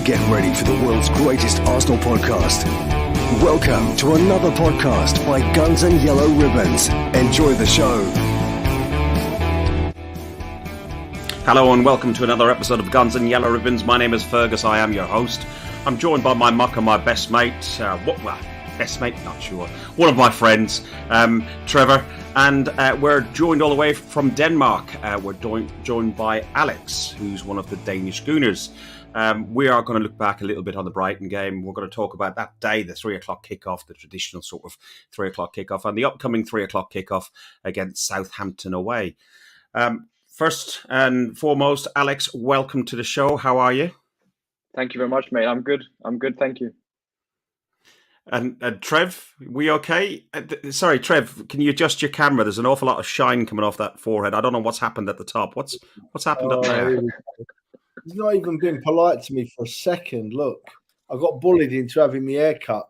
Get ready for the world's greatest Arsenal podcast. Welcome to another podcast by Guns and Yellow Ribbons. Enjoy the show. Hello and welcome to another episode of Guns and Yellow Ribbons. My name is Fergus. I am your host. I'm joined by my mucker, my best mate. Best mate? Not sure. One of my friends, Trevor. And we're joined all the way from Denmark. We're joined by Alex, who's one of the Danish Gooners. We are going to look back a little bit on the Brighton game. We're going to talk about that day, the 3 o'clock kickoff, the traditional sort of 3 o'clock kickoff, and the upcoming 3 o'clock kickoff against Southampton away. First and foremost, Alex, welcome to the show. How are you? Thank you very much, mate. I'm good. Thank you. And Trev, we okay? Sorry, Trev, can you adjust your camera? There's an awful lot of shine coming off that forehead. I don't know what's happened at the top. What's happened up there? He's not even been polite to me for a second. Look, I got bullied into having my hair cut.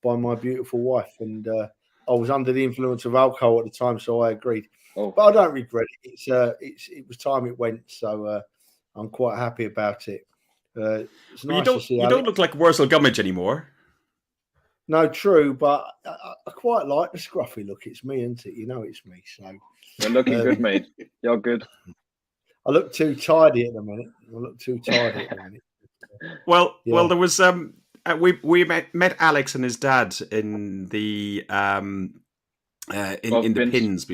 By my beautiful wife, and I was under the influence of alcohol at the time, so I agreed. Oh. But I don't regret it. It was time it went, so I'm quite happy about it. It's nice to see you don't look like Wurzel Gummidge anymore. No, true, but I quite like the scruffy look. It's me, isn't it? You know it's me. So you're looking good, mate. You're good. I look too tidy at the minute. Well, there was we met Alex and his dad in the in the pins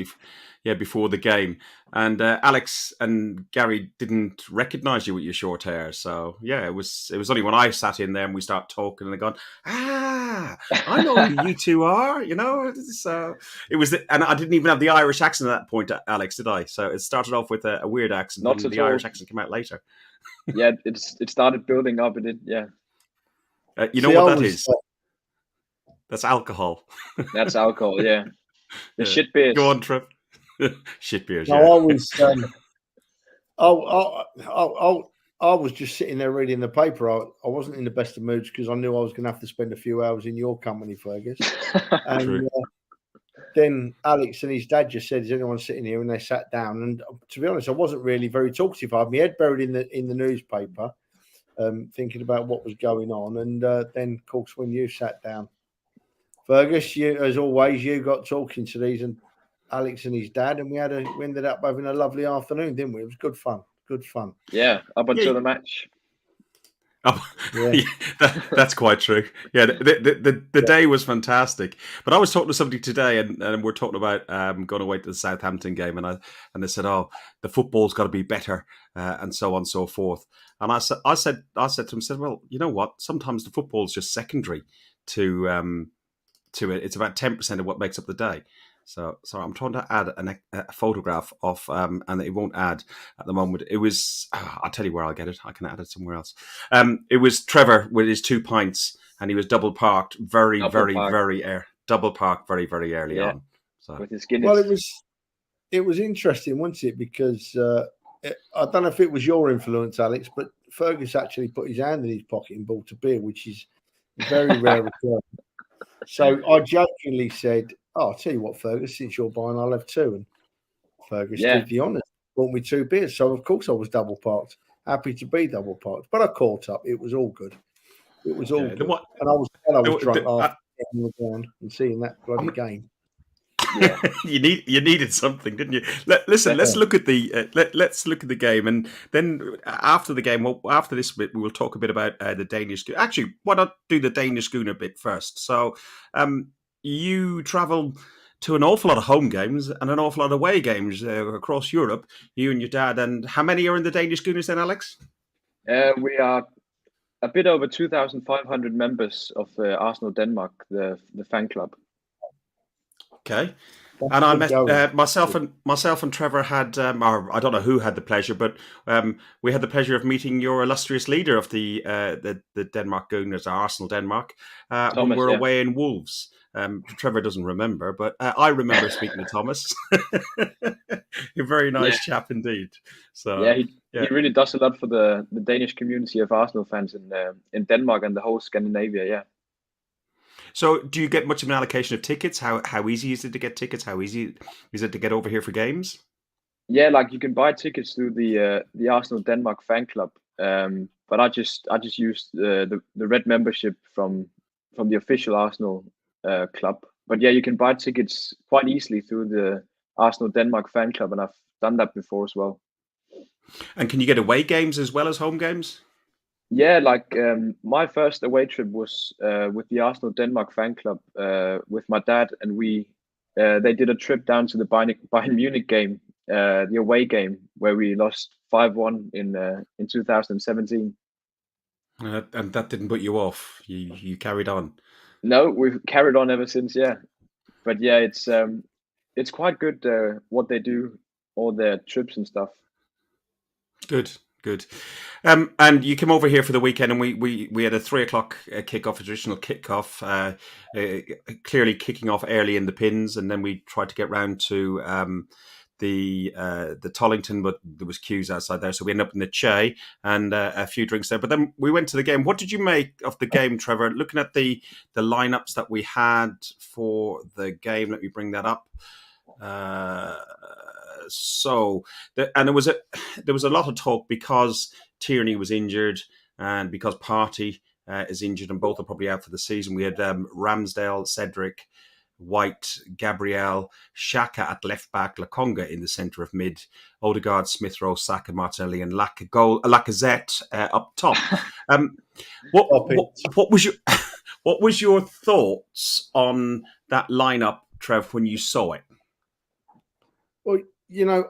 before the game, and Alex and Gary didn't recognise you with your short hair. So yeah, it was only when I sat in there and we started talking and they gone, I know who you two are. You know, so it was, and I didn't even have the Irish accent at that point, Alex, did I? So it started off with a weird accent, Not and the Irish accent came out later. Yeah, it started building up. It did, yeah. You know what that is? That's alcohol. That's alcohol, yeah. The shit beers. Go on, Trev. Shit beers. No, yeah. I was just sitting there reading the paper. I wasn't in the best of moods because I knew I was going to have to spend a few hours in your company, Fergus. And then Alex and his dad just said, "Is anyone sitting here?" And they sat down. And to be honest, I wasn't really very talkative. I had my head buried in the newspaper, thinking about what was going on. And then, of course, when you sat down, Fergus, you, as always, you got talking to these and Alex and his dad, and we ended up having a lovely afternoon, didn't we? It was good fun. Yeah, up until the match. Oh, yeah. That's quite true. Yeah, the day was fantastic. But I was talking to somebody today, and we're talking about going away to the Southampton game, and they said, "Oh, the football's got to be better," and so on and so forth. And I said to him, "Well, you know what? Sometimes the football's just secondary to it. It's about 10% of what makes up the day." So I'm trying to add a photograph of, and it won't add at the moment. It was, I'll tell you where I'll get it. I can add it somewhere else. It was Trevor with his 2 pints, and he was double parked very early on. So. With his Guinness. Well, it was interesting, wasn't it? Because I don't know if it was your influence, Alex, but Fergus actually put his hand in his pocket and bought a beer, which is a very rare occurrence. So I jokingly said, "I'll tell you what, Fergus, since you're buying, I'll have 2. And Fergus did the honours, bought me 2 beers. So, of course, I was double parked. Happy to be double parked. But I caught up. It was all good. Good. And I was drunk after getting the ground and seeing that bloody game. Yeah. you needed something, didn't you? Let's look at the game, and then after the game, after this bit, we will talk a bit about the Danish. Actually, why not do the Danish Gooner bit first? So, you travel to an awful lot of home games and an awful lot of away games across Europe. You and your dad, and how many are in the Danish Gooners then, Alex? We are a bit over 2,500 members of Arsenal Denmark, the fan club. Okay, and I met myself and Trevor had, or I don't know who had the pleasure, but we had the pleasure of meeting your illustrious leader of the Denmark Gooners, Arsenal Denmark, when we were away in Wolves. Trevor doesn't remember, but I remember speaking to Thomas. A very nice chap indeed. So he really does a lot for the Danish community of Arsenal fans in Denmark and the whole Scandinavia. Yeah. So, do you get much of an allocation of tickets? How easy is it to get tickets? How easy is it to get over here for games? Yeah, like you can buy tickets through the Arsenal Denmark fan club, But I just used the red membership from the official Arsenal club. But yeah, you can buy tickets quite easily through the Arsenal Denmark fan club, and I've done that before as well. And can you get away games as well as home games? Yeah, like my first away trip was with the Arsenal Denmark fan club with my dad, and they did a trip down to the Bayern Munich game, the away game, where we lost 5-1 in 2017. And that didn't put you off. You carried on. No, we've carried on ever since. Yeah, but yeah, it's quite good what they do, all their trips and stuff. Good. And you came over here for the weekend, and we had a 3:00 kickoff, a traditional kickoff, clearly kicking off early in the pins, and then we tried to get round to the Tollington, but there was queues outside there, so we ended up in the Che and a few drinks there. But then we went to the game. What did you make of the game, Trevor? Looking at the lineups that we had for the game, let me bring that up. And there was a lot of talk because Tierney was injured and because Partey is injured, and both are probably out for the season. We had Ramsdale, Cedric, White, Gabriel, Xhaka at left back, Lokonga in the centre of mid, Odegaard, Smith Rowe, Saka, Martinelli, and Lacazette up top. What was your thoughts on that lineup, Trev, when you saw it? Well,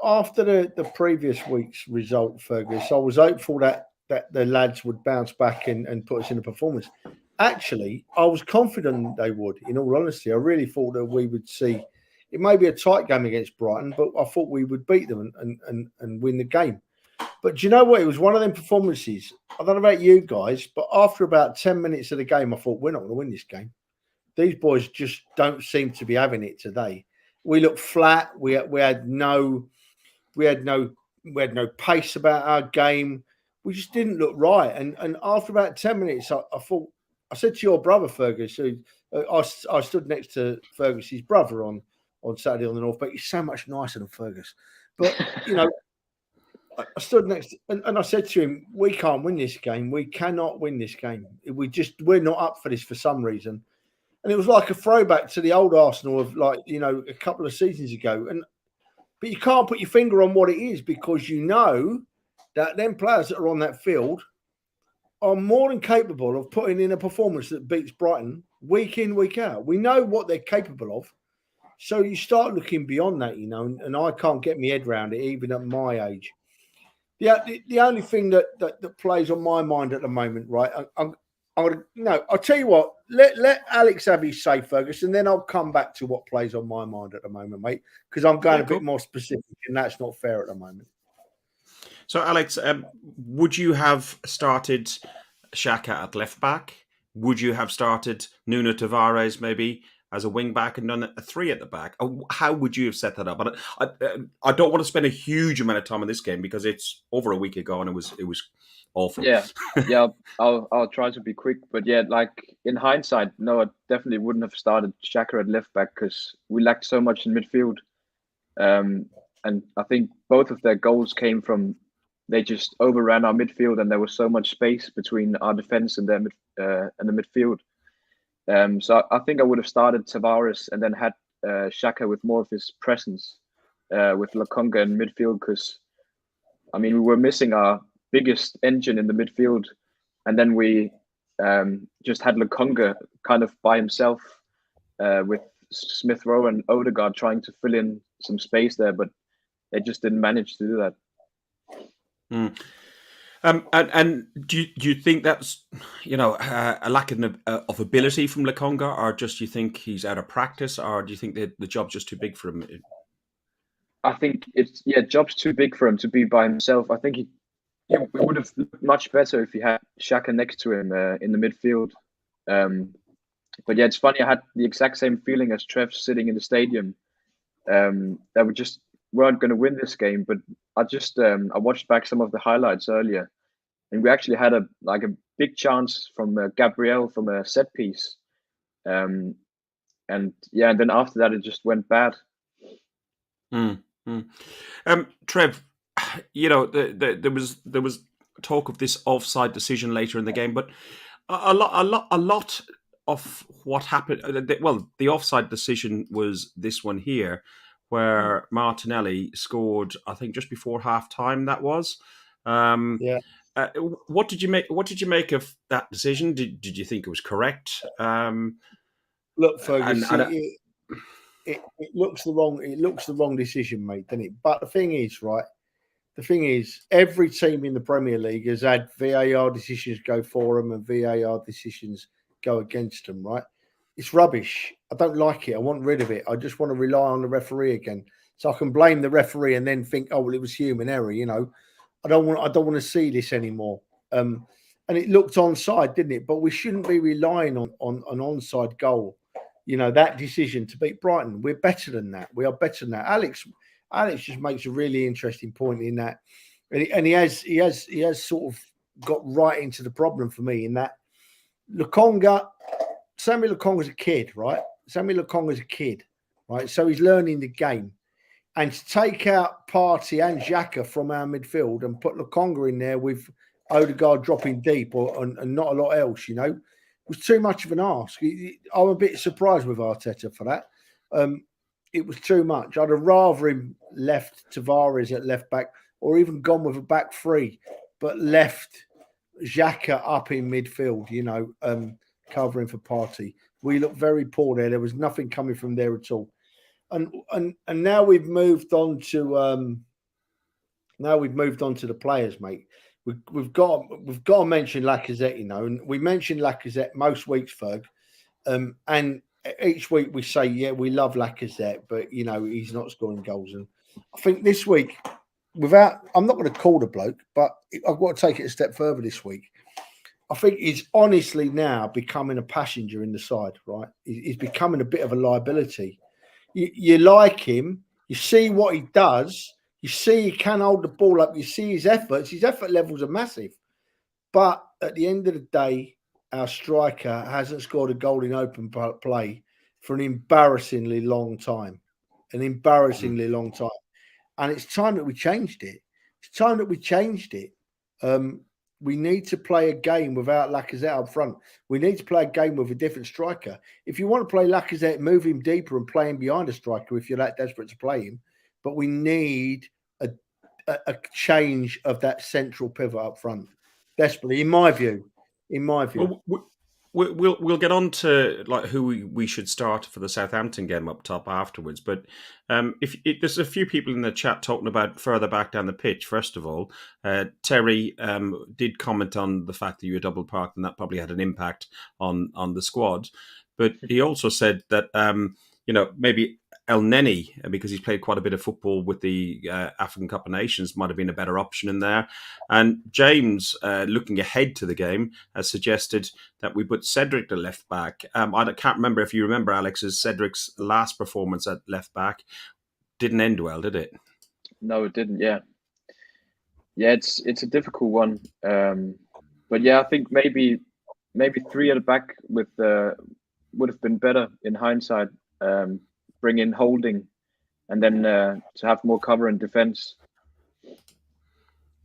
after the previous week's result, Fergus, I was hopeful that the lads would bounce back and put us in a performance. Actually, I was confident they would. In all honesty, I really thought that we would see. It may be a tight game against Brighton, but I thought we would beat them and win the game. But do you know what? It was one of them performances. I don't know about you guys, but after about 10 minutes of the game, I thought, we're not going to win this game. These boys just don't seem to be having it today. We looked flat. We had no pace about our game. We just didn't look right. And after about 10 minutes, I thought, I said to your brother Fergus, who I stood next to Fergus's brother on Saturday on the North, but he's so much nicer than Fergus. But I stood next and I said to him, we can't win this game. We cannot win this game. We're not up for this for some reason. And it was like a throwback to the old Arsenal of a couple of seasons ago. But you can't put your finger on what it is, because that them players that are on that field are more than capable of putting in a performance that beats Brighton week in, week out. We know what they're capable of. So you start looking beyond that, and I can't get my head around it, even at my age. The only thing that plays on my mind at the moment, right? I'll tell you what. Let Alex have his say, Fergus, and then I'll come back to what plays on my mind at the moment, mate. Because I'm going a bit more specific, and that's not fair at the moment. So, Alex, would you have started Xhaka at left back? Would you have started Nuno Tavares maybe as a wing back and done a 3 at the back? How would you have set that up? I don't want to spend a huge amount of time on this game because it's over a week ago and it was awful. Yeah. I'll try to be quick, but yeah, like in hindsight, no, I definitely wouldn't have started Xhaka at left back because we lacked so much in midfield. And I think both of their goals came from they just overran our midfield, and there was so much space between our defense and the midfield. So I think I would have started Tavares and then had Xhaka with more of his presence with Lokonga in midfield, because we were missing our biggest engine in the midfield, and then we just had Lokonga kind of by himself with Smith Rowe and Odegaard trying to fill in some space there, but they just didn't manage to do that. And do you think that's a lack of ability from Lokonga, or just you think he's out of practice, or do you think that the job's just too big for him? I think job's too big for him to be by himself. I think it would have looked much better if he had Xhaka next to him in the midfield. But yeah, it's funny. I had the exact same feeling as Trev sitting in the stadium. That we just weren't going to win this game. But I watched back some of the highlights earlier, and we actually had a big chance from Gabriel from a set piece. And then after that, it just went bad. Trev, there was talk of this offside decision later in the game, but a lot of what happened. Well, the offside decision was this one here, where Martinelli scored, I think, just before half time. That was. Yeah. What did you make? What did you make of that decision? Did you think it was correct? Look, Fergus, it looks the wrong decision, mate, doesn't it? But the thing is, right? The thing is, every team in the Premier League has had VAR decisions go for them and VAR decisions go against them, right? It's rubbish. I don't like it. I want rid of it. I just want to rely on the referee again, so I can blame the referee and then think, oh well, it was human error. You know, I don't want to see this anymore. And it looked onside, didn't it? But we shouldn't be relying on an onside goal. You know, that decision to beat Brighton. We're better than that. We are better than that. Alex just makes a really interesting point in that, and he has sort of got right into the problem for me in that Samuel Lokonga's a kid, right? So he's learning the game, and to take out Partey and Xhaka from our midfield and put Lokonga in there with Odegaard dropping deep and not a lot else, you know, was too much of an ask. I'm a bit surprised with Arteta for that. It was too much. I'd have rather him left Tavares at left back or even gone with a back three, but left Xhaka up in midfield, you know, covering for Partey. We looked very poor there. There was nothing coming from there at all. And now we've moved on to the players, mate. We've got to mention Lacazette, you know, and we mention Lacazette most weeks, Ferg. And each week we say, yeah, we love Lacazette, but, you know, he's not scoring goals. And I think this week, I'm not going to call the bloke, but I've got to take it a step further this week. I think he's honestly now becoming a passenger in the side, right? He's becoming a bit of a liability. You like him. You see what he does. You see he can hold the ball up. You see his efforts. His effort levels are massive. But at the end of the day, our striker hasn't scored a goal in open play for an embarrassingly long time. And it's time that we changed it. We need to play a game without Lacazette up front. We need to play a game with a different striker. If you want to play Lacazette, move him deeper and play him behind a striker if you're that desperate to play him. But we need a change of that central pivot up front. Desperately, in my view. Well, we'll get on to like who we should start for the Southampton game up top afterwards. But there's a few people in the chat talking about further back down the pitch. First of all, Terry did comment on the fact that you were double parked, and that probably had an impact on the squad. But he also said that maybe El Neni, because he's played quite a bit of football with the African Cup of Nations, might have been a better option in there. And James, looking ahead to the game, has suggested that we put Cedric to left back. I can't remember if you remember, Alex, Cedric's last performance at left back didn't end well, did it? No, it didn't. Yeah, it's a difficult one. But yeah, I think maybe three at the back with would have been better in hindsight. Bring in Holding, and then to have more cover and defense.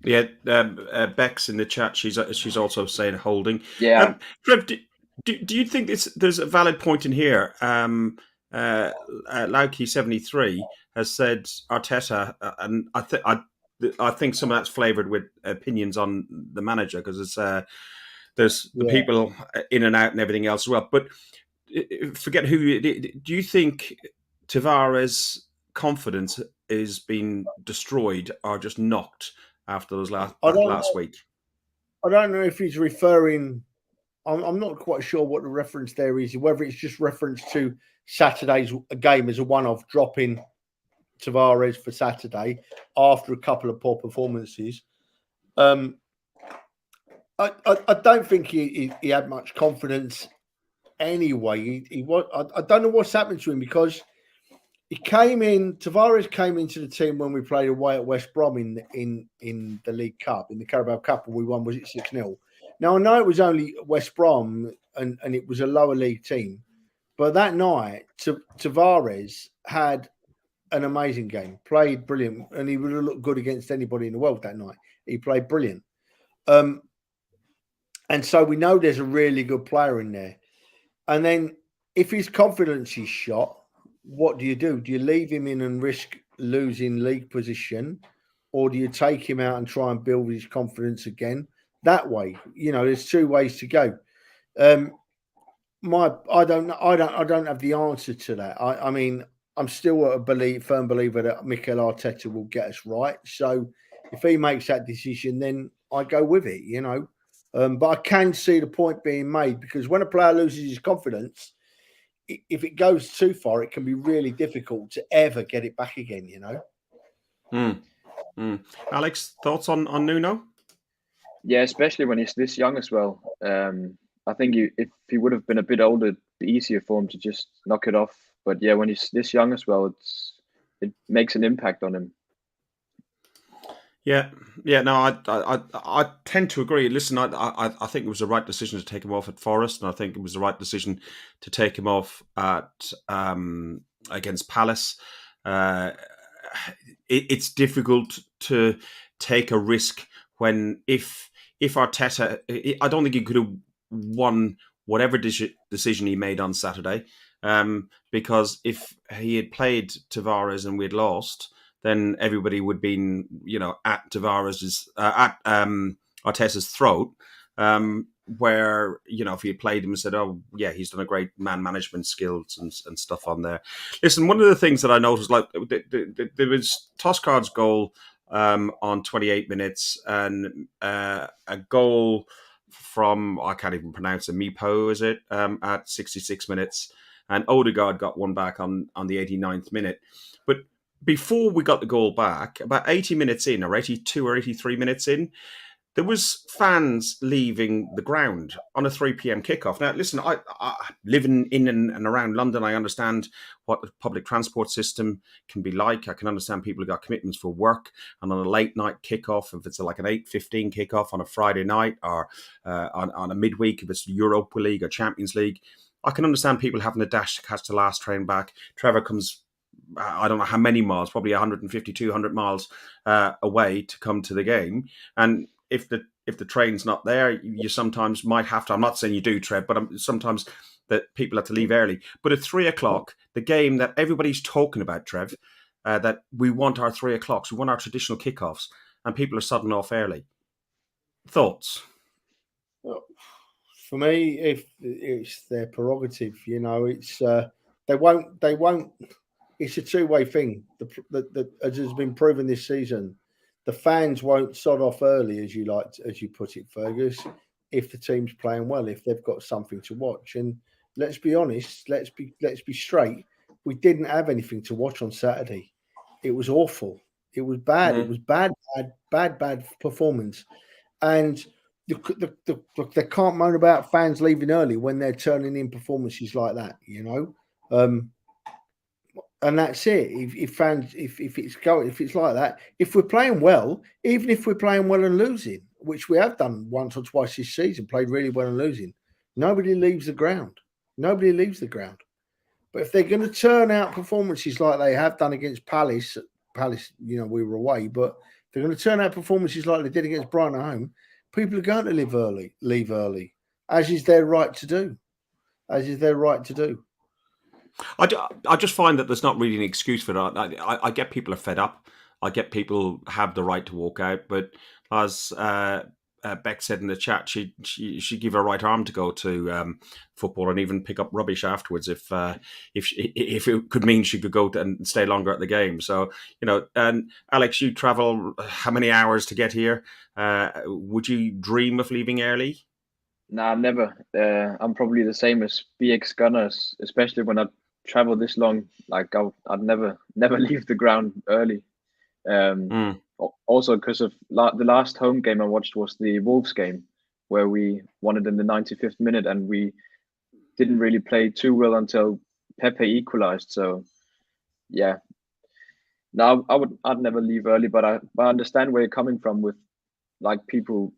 Yeah, Beck's in the chat. She's also saying Holding. Yeah, Trev, do you think there's a valid point in here? Lauki73 has said Arteta, and I think some of that's flavoured with opinions on the manager because there's the people in and out and everything else as well. But forget who. Do you think Tavares' confidence is being destroyed or just knocked after those last week? I don't know if he's referring. I'm not quite sure what the reference there is. Whether it's just reference to Saturday's game as a one-off, dropping Tavares for Saturday after a couple of poor performances. I don't think he had much confidence. Anyway, he was. I don't know what's happened to him because Tavares came into the team when we played away at West Brom in the League Cup, in the Carabao Cup, and we won. Was it 6-0? Now I know it was only West Brom and it was a lower league team, but that night Tavares had an amazing game, played brilliant, and he would have looked good against anybody in the world that night. He played brilliant. And so we know there's a really good player in there. And then if his confidence is shot, what do? Do you leave him in and risk losing league position, or do you take him out and try and build his confidence again? That way, there's two ways to go. I don't have the answer to that. I mean, I'm still a firm believer that Mikel Arteta will get us right. So if he makes that decision, then I go with it, But I can see the point being made, because when a player loses his confidence, if it goes too far, it can be really difficult to ever get it back again, Alex, thoughts on Nuno? Yeah, especially when he's this young as well. I think if he would have been a bit older, it'd be easier for him to just knock it off. But yeah, when he's this young as well, it makes an impact on him. Yeah. No, I tend to agree. Listen, I think it was the right decision to take him off at Forest, and I think it was the right decision to take him off at against Palace. It's difficult to take a risk when if Arteta, I don't think he could have won whatever decision he made on Saturday, because if he had played Tavares and we'd lost, then everybody would have been, at Tavares's at Arteta's throat. Where if he had played him and said, "Oh yeah, he's done a great man management skills and stuff on there." Listen, one of the things that I noticed, like there was Toscard's goal on 28 minutes, and a goal from, I can't even pronounce it, Mipo, is it, at 66 minutes, and Odegaard got one back on the 89th minute, but before we got the goal back, about 80 minutes in, or 82 or 83 minutes in, there was fans leaving the ground on a 3 p.m. kickoff. Now, listen, I living in and around London, I understand what the public transport system can be like. I can understand people who got commitments for work, and on a late night kickoff, if it's like an 8:15 kickoff on a Friday night, or on a midweek, if it's Europa League or Champions League, I can understand people having to dash to catch the last train back. Trevor comes, I don't know how many miles, probably 150, 200 miles away to come to the game. And if the train's not there, you sometimes might have to, I'm not saying you do, Trev, but sometimes that people have to leave early. But at 3 o'clock, the game that everybody's talking about, Trev, that we want our 3 o'clocks, we want our traditional kickoffs, and people are sodding off early. Thoughts? For me, if it's their prerogative, it's they won't. It's a two-way thing. As has been proven this season, the fans won't sod off early, as you put it, Fergus, if the team's playing well, if they've got something to watch. And let's be honest, let's be straight. We didn't have anything to watch on Saturday. It was awful. It was bad. Mm-hmm. It was bad performance. And they can't moan about fans leaving early when they're turning in performances like that, and that's it. If it's like that, if we're playing well, even if we're playing well and losing, which we have done once or twice this season, played really well and losing, nobody leaves the ground. But if they're going to turn out performances like they have done against Palace, we were away, but they're going to turn out performances like they did against Brighton at home, people are going to leave early, as is their right to do. I just find that there's not really an excuse for that. I get people are fed up. I get people have the right to walk out. But as Beck said in the chat, she give her right arm to go to football and even pick up rubbish afterwards if it could mean she could go and stay longer at the game. So, and Alex, you travel how many hours to get here? Would you dream of leaving early? Nah, never. I'm probably the same as BX Gunners, especially when I travel this long. Like I'd never leave the ground early. Also because of the last home game I watched was the Wolves game, where we won it in the 95th minute, and we didn't really play too well until Pepe equalized. So yeah, no, I'd never leave early, but I understand where you're coming from with like people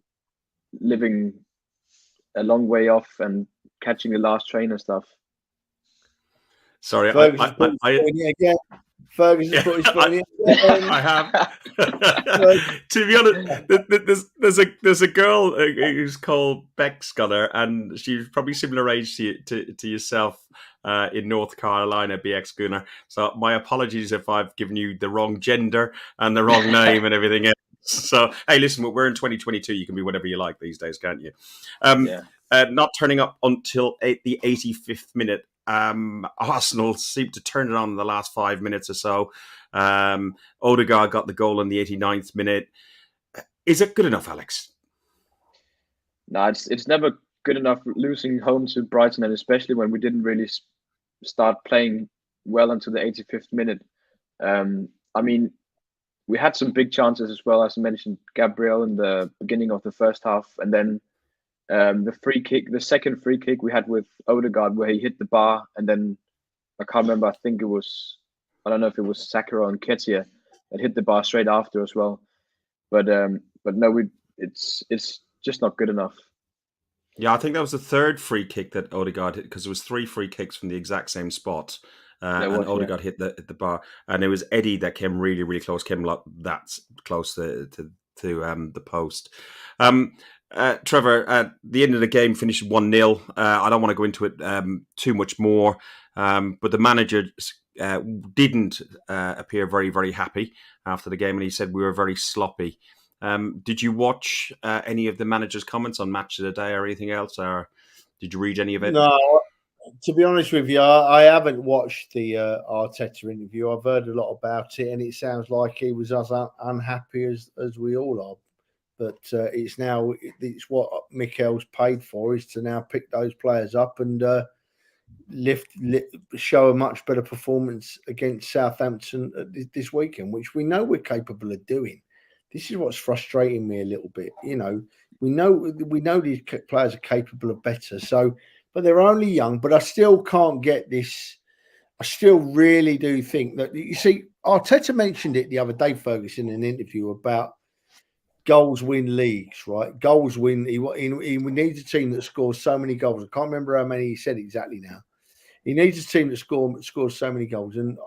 living a long way off and catching the last train and stuff. Sorry, Fergus has put his foot in it. I have. To be honest, there's a girl who's called Beck Scudder, and she's probably similar age to yourself in North Carolina, BX Gooner. So my apologies if I've given you the wrong gender and the wrong name and everything else. So hey, listen, we're in 2022. You can be whatever you like these days, can't you? Not turning up until the 85th minute. Arsenal seemed to turn it on in the last 5 minutes or so. Odegaard got the goal in the 89th minute. Is it good enough, Alex? No, it's never good enough losing home to Brighton, and especially when we didn't really start playing well until the 85th minute. I mean, we had some big chances as well, as I mentioned, Gabriel in the beginning of the first half, and then the second free kick we had with Odegaard, where he hit the bar, and then I can't remember. I don't know if it was Saka or Nketiah that hit the bar straight after as well. But no, it's just not good enough. Yeah, I think that was the third free kick that Odegaard hit, because there was 3 free kicks from the exact same spot. And Odegaard hit the bar, and it was Eddie that came really, really close, came like that close to the post. Trevor, at the end of the game finished 1-0. I don't want to go into it too much more, but the manager didn't appear very, very happy after the game, and he said we were very sloppy. Did you watch any of the manager's comments on Match of the Day or anything else, or did you read any of it? No. To be honest with you, I haven't watched the Arteta interview. I've heard a lot about it, and it sounds like he was as unhappy as we all are. But it's what Mikel's paid for, is to now pick those players up and show a much better performance against Southampton this weekend, which we know we're capable of doing. This is what's frustrating me a little bit. You know, we know these players are capable of better. So. But they're only young, but I still can't get this. I still really do think that, you see, Arteta mentioned it the other day, Fergus, in an interview about goals win leagues, right? Goals win. He needs a team that scores so many goals. I can't remember how many he said exactly now. He needs a team that scores so many goals. And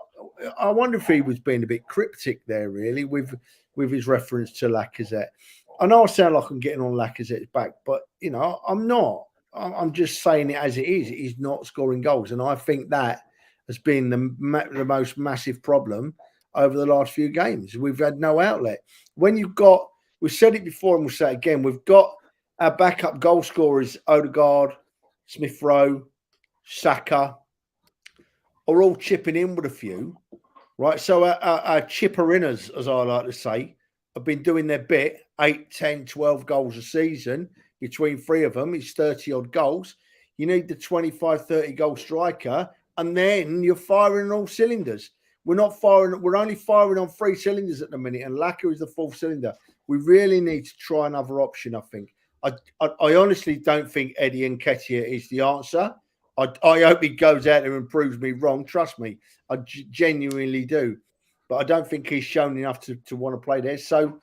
I wonder if he was being a bit cryptic there, really, with his reference to Lacazette. I know I sound like I'm getting on Lacazette's back, but, you know, I'm not. I'm just saying it as it is. He's not scoring goals. And I think that has been the most massive problem over the last few games. We've had no outlet. When you've got, we've said it before and we'll say it again, we've got our backup goal scorers, Odegaard, Smith-Rowe, Saka, are all chipping in with a few, right? So our chipperinners, as I like to say, have been doing their bit, 8, 10, 12 goals a season. Between 3 of them, it's 30-odd goals. You need the 25, 30-goal striker, and then you're firing on all cylinders. We're only firing on 3 cylinders at the minute, and Laka is the 4th cylinder. We really need to try another option, I think. I honestly don't think Eddie Nketiah is the answer. I hope he goes out there and proves me wrong. Trust me, I genuinely do. But I don't think he's shown enough to want to play there. So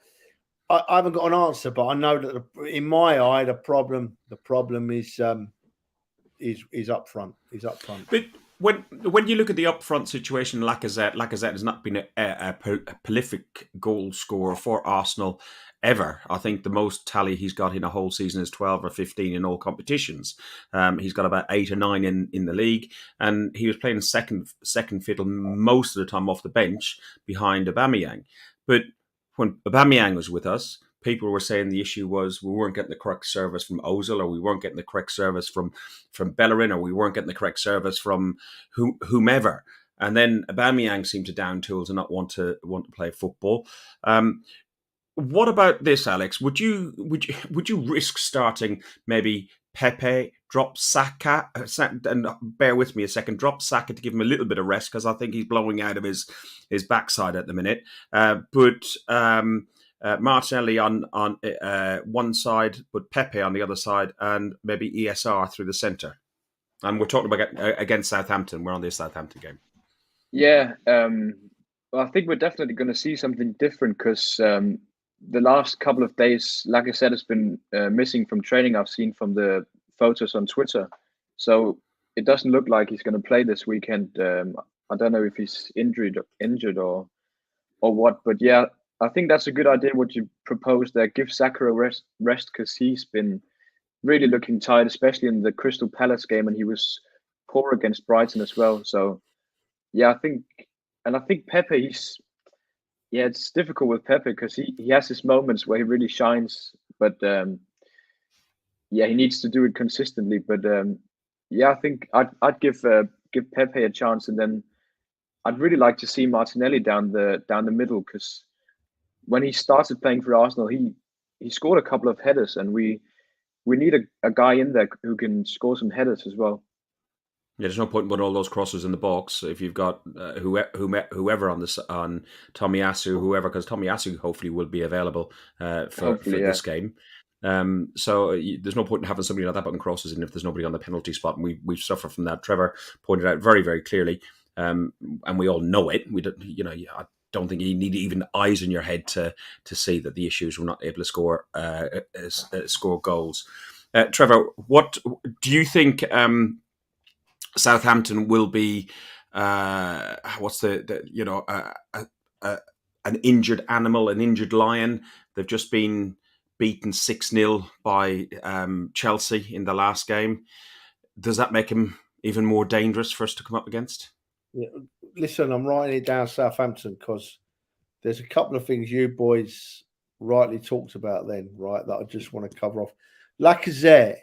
I haven't got an answer, but I know that in my eye, the problem is up front. Is up front. But when you look at the up front situation, Lacazette has not been a prolific goal scorer for Arsenal ever. I think the most tally he's got in a whole season is 12 or 15 in all competitions. He's got about 8 or 9 in the league, and he was playing second fiddle most of the time off the bench behind Aubameyang. But when Aubameyang was with us, people were saying the issue was we weren't getting the correct service from Ozil, or we weren't getting the correct service from Bellerin, or we weren't getting the correct service from whomever. And then Aubameyang seemed to down tools and not want to play football. What about this, Alex? Would you risk starting maybe Pepe, drop Saka, and bear with me a second, drop Saka to give him a little bit of rest, because I think he's blowing out of his backside at the minute. But Martinelli on one side, but Pepe on the other side, and maybe ESR through the centre. And we're talking about against Southampton. We're on this Southampton game. Yeah, well, I think we're definitely going to see something different, because the last couple of days, like I said, has been missing from training. I've seen from the photos on Twitter. So it doesn't look like he's going to play this weekend. I don't know if he's injured or what. But yeah, I think that's a good idea what you proposed there. Give Saka a rest because he's been really looking tired, especially in the Crystal Palace game, and he was poor against Brighton as well. So yeah, I think Pepe, it's difficult with Pepe because he has his moments where he really shines, but he needs to do it consistently. But I think I'd give Pepe a chance, and then I'd really like to see Martinelli down the middle because when he started playing for Arsenal, he scored a couple of headers, and we need a guy in there who can score some headers as well. Yeah, there's no point in putting all those crosses in the box if you've got whoever on Tomiyasu, whoever, because Tomiyasu hopefully will be available for this game. So there's no point in having somebody like that putting crosses in if there's nobody on the penalty spot. And we've suffered from that. Trevor pointed out very, very clearly, and we all know it. We don't, I don't think you need even eyes in your head to see that the issues we're not able to score goals. Trevor, what do you think? Southampton will be an injured animal, an injured lion. They've just been beaten 6-0 by Chelsea in the last game. Does that make him even more dangerous for us to come up against? Yeah. Listen, I'm writing it down, Southampton, because there's a couple of things you boys rightly talked about then, right, that I just want to cover off. Lacazette,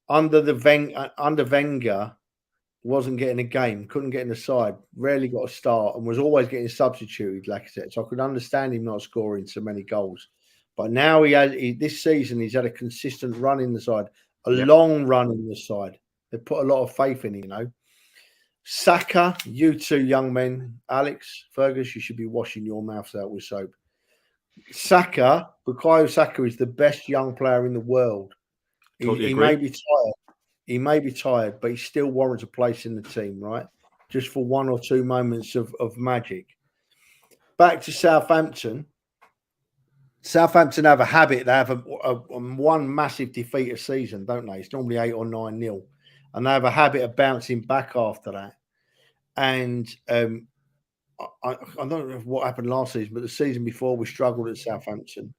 under Wenger, wasn't getting a game, couldn't get in the side, rarely got a start, and was always getting substituted, Lacazette. So I could understand him not scoring so many goals. But now this season, he's had a consistent run in the side, long run in the side. They put a lot of faith in him, Saka, you two young men, Alex, Fergus, you should be washing your mouths out with soap. Bukayo Saka is the best young player in the world. Totally he may be tired. He may be tired, but he still warrants a place in the team, right? Just for one or two moments of magic. Back to Southampton. Southampton have a habit. They have a one massive defeat a season, don't they? It's normally 8 or 9-0. And they have a habit of bouncing back after that. And I don't know what happened last season, but the season before we struggled at Southampton.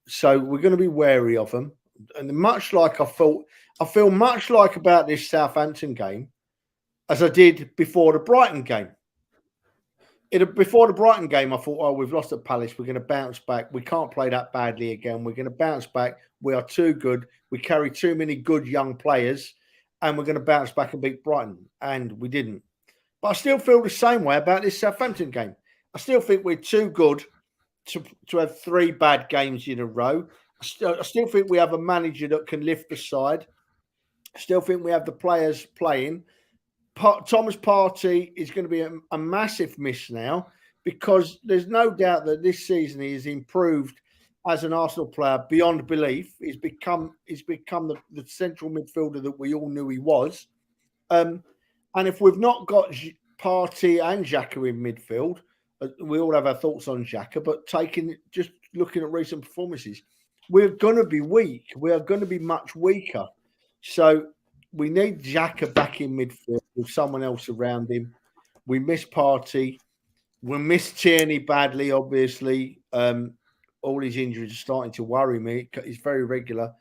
So we're going to be wary of them. And much like I feel much like about this Southampton game as I did before the Brighton game. Before the Brighton game, I thought, we've lost at Palace. We're going to bounce back. We can't play that badly again. We're going to bounce back. We are too good. We carry too many good young players, and we're going to bounce back and beat Brighton. And we didn't. But I still feel the same way about this Southampton game. I still think we're too good to have 3 bad games in a row. I still think we have a manager that can lift the side. I still think we have the players playing. Thomas Partey is going to be a massive miss now, because there's no doubt that this season he has improved as an Arsenal player beyond belief. He's become the central midfielder that we all knew he was. And if we've not got Partey and Xhaka in midfield, we all have our thoughts on Xhaka, but just looking at recent performances, we're going to be weak. We are going to be much weaker. So we need Xhaka back in midfield with someone else around him. We miss Partey. We miss Tierney badly, obviously. All his injuries are starting to worry me. It's very regular.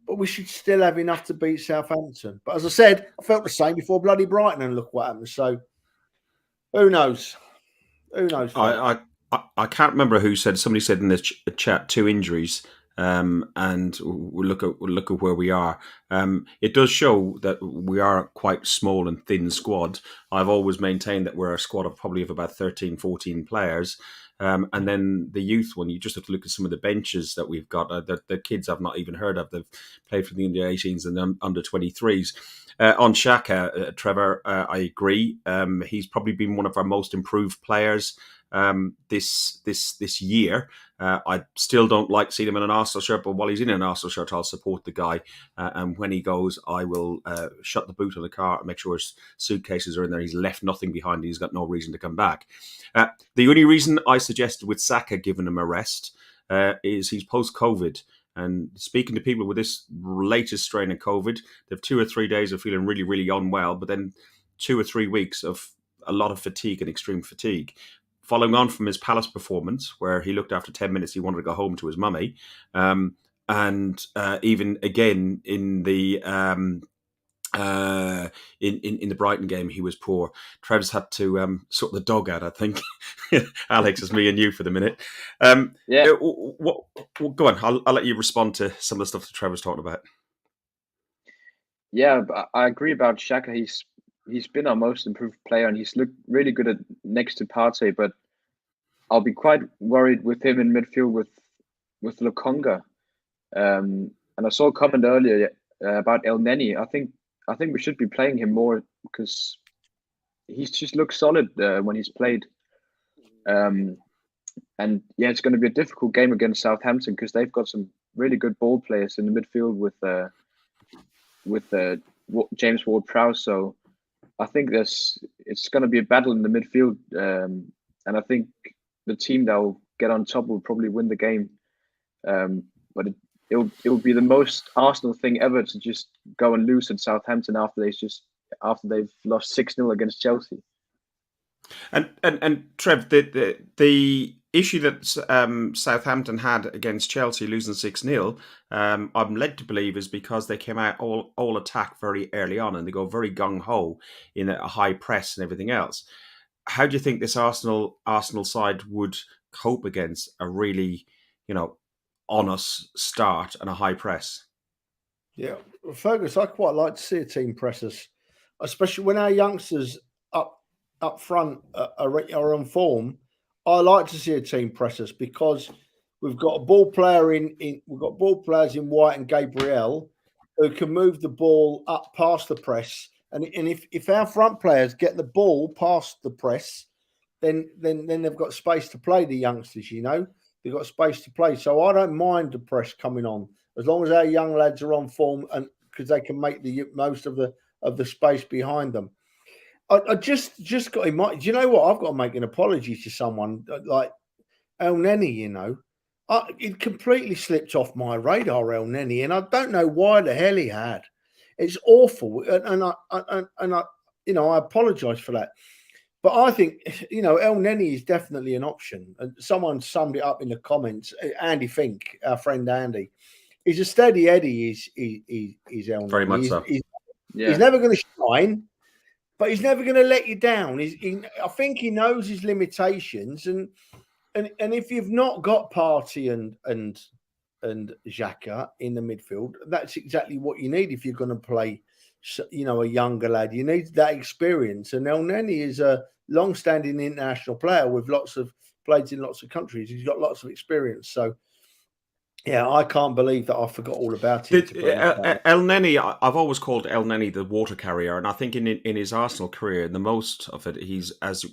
But we should still have enough to beat Southampton. But as I said, I felt the same before bloody Brighton, and look what happened. So who knows? Who knows? I can't remember who said. Somebody said in the chat 2 injuries. And we'll look at where we are. It does show that we are quite small and thin squad. I've always maintained that we're a squad of probably about 13, 14 players. And then the youth one, you just have to look at some of the benches that we've got. The kids I've not even heard of. They've played for the under 18s and under 23s. On Xhaka, Trevor, I agree. He's probably been one of our most improved players this year. I still don't like seeing him in an Arsenal shirt, but while he's in an Arsenal shirt, I'll support the guy. And when he goes, I will shut the boot of the car and make sure his suitcases are in there. He's left nothing behind. And he's got no reason to come back. The only reason I suggested with Saka giving him a rest is he's post-COVID. And speaking to people with this latest strain of COVID, they have 2 or 3 days of feeling really, really unwell, but then 2 or 3 weeks of a lot of fatigue and extreme fatigue. Following on from his Palace performance, where he looked after 10 minutes, he wanted to go home to his mummy. And even again in the in the Brighton game, he was poor. Trev's had to sort the dog out, I think. Alex, it's me and you for the minute. Go on. I'll let you respond to some of the stuff that Trev was talking about. Yeah, I agree about Xhaka. He's been our most improved player, and he's looked really good next to Partey. But I'll be quite worried with him in midfield with Lokonga. And I saw a comment earlier about El Neni. I think we should be playing him more because he's just looked solid when he's played. And yeah, it's going to be a difficult game against Southampton because they've got some really good ball players in the midfield with James Ward-Prowse. So I think it's going to be a battle in the midfield, and I think the team that will get on top will probably win the game. But it'll be the most Arsenal thing ever to just go and lose at Southampton after they've lost 6-0 against Chelsea. And Trev, the issue that Southampton had against Chelsea losing 6-0, I'm led to believe is because they came out all attack very early on and they go very gung-ho in a high press and everything else. How do you think this Arsenal side would cope against a really, on us start and a high press? Yeah, Fergus, I quite like to see a team press us, especially when our youngsters up front are on form. I like to see a team press us because we've got a ball player we've got ball players in White and Gabriel who can move the ball up past the press. And if our front players get the ball past the press, then they've got space to play, the youngsters, they've got space to play. So I don't mind the press coming on as long as our young lads are on form and because they can make the most of the space behind them. I just got in mind. Do you know what? I've got to make an apology to someone like El Neni. It completely slipped off my radar, El Neni, and I don't know why the hell he had. It's awful, and I apologise for that. But I think El Neni is definitely an option. And someone summed it up in the comments. Andy Fink, our friend Andy, he's a steady Eddie. Is El Neni. Very much so. He's never going to shine. But he's never going to let you down. I think he knows his limitations, and if you've not got Partey and Xhaka in the midfield, that's exactly what you need if you're going to play, a younger lad. You need that experience. And El Neni is a long-standing international player with played in lots of countries. He's got lots of experience. So. Yeah, I can't believe that I forgot all about it. El Neni, I've always called El Neni the water carrier, and I think in his Arsenal career, the most of it, he's as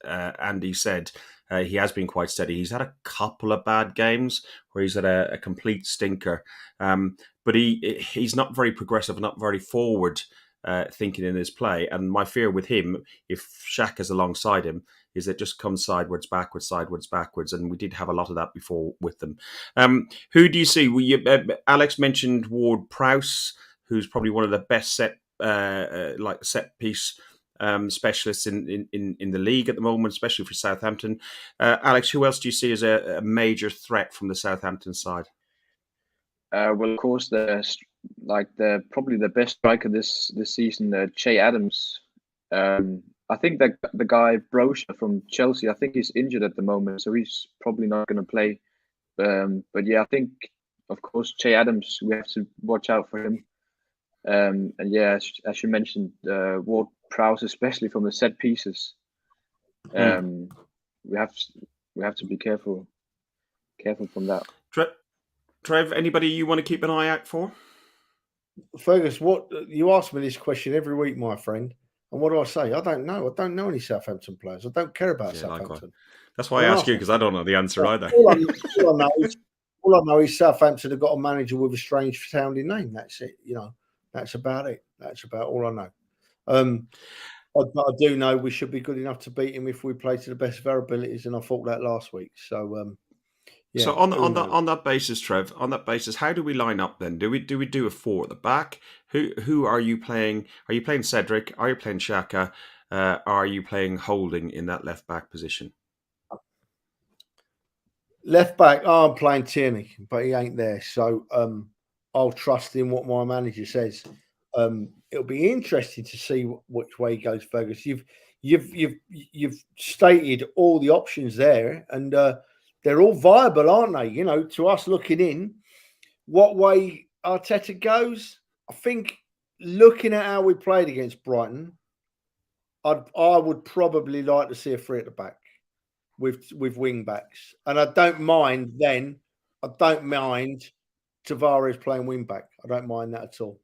Andy said, he has been quite steady. He's had a couple of bad games where he's had a complete stinker, but he's not very progressive, not very forward thinking in his play. And my fear with him, if Xhaka's alongside him, is it just comes sideways, backwards, and we did have a lot of that before with them. Who do you see? Alex mentioned Ward-Prowse, who's probably one of the best set piece specialists in the league at the moment, especially for Southampton. Alex, who else do you see as a major threat from the Southampton side? Well, of course, probably the best striker this season, Che Adams. I think that the guy Brocha from Chelsea, I think he's injured at the moment, so he's probably not going to play. But yeah, I think, of course, Che Adams, we have to watch out for him. And yeah, as you mentioned, Ward-Prowse, especially from the set pieces, we have to be careful from that. Trev, anybody you want to keep an eye out for? Fergus, what you ask me this question every week, my friend. And what do I say? I don't know. I don't know any Southampton players. I don't care about Southampton. Likewise. That's why I ask you, because I don't know the answer either. All I know is Southampton have got a manager with a strange sounding name. That's it. That's about it. That's about all I know. I do know we should be good enough to beat him if we play to the best of our abilities, and I thought that last week. So, yeah. So on that basis, Trev, how do we line up then? Do we do a four at the back? Who are you playing? Are you playing Cedric? Are you playing Xhaka? are you playing Holding in that left back position? Left back, I'm playing Tierney, but he ain't there. So I'll trust in what my manager says. It'll be interesting to see which way he goes, Fergus. You've stated all the options there, and they're all viable, aren't they? You know, to us looking in, what way Arteta goes, I think looking at how we played against Brighton, I would probably like to see a three at the back with wing backs, and I don't mind Tavares playing wing back. I don't mind that at all.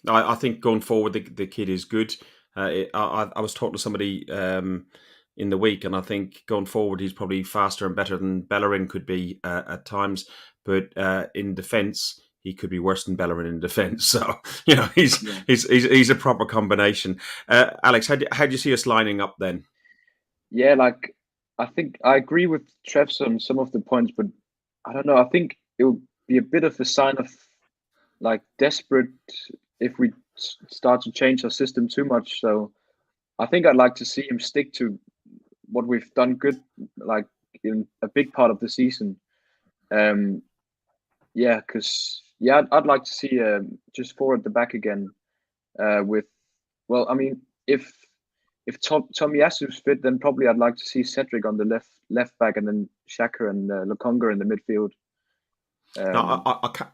I think going forward, the kid is good. I was talking to somebody in the week, and I think going forward, he's probably faster and better than Bellerin could be at times. But in defence, he could be worse than Bellerin in defence. So you know, he's a proper combination. Alex, how do you see us lining up then? Yeah, like I think I agree with Trev on some of the points, but I don't know. I think it will be a bit of a sign of like desperate if we start to change our system too much. So I think I'd like to see him stick to what we've done good, like in a big part of the season. I'd like to see just four at the back again. If Tomiyasu's fit, then probably I'd like to see Cedric on the left back, and then Xhaka and Lokonga in the midfield. Now,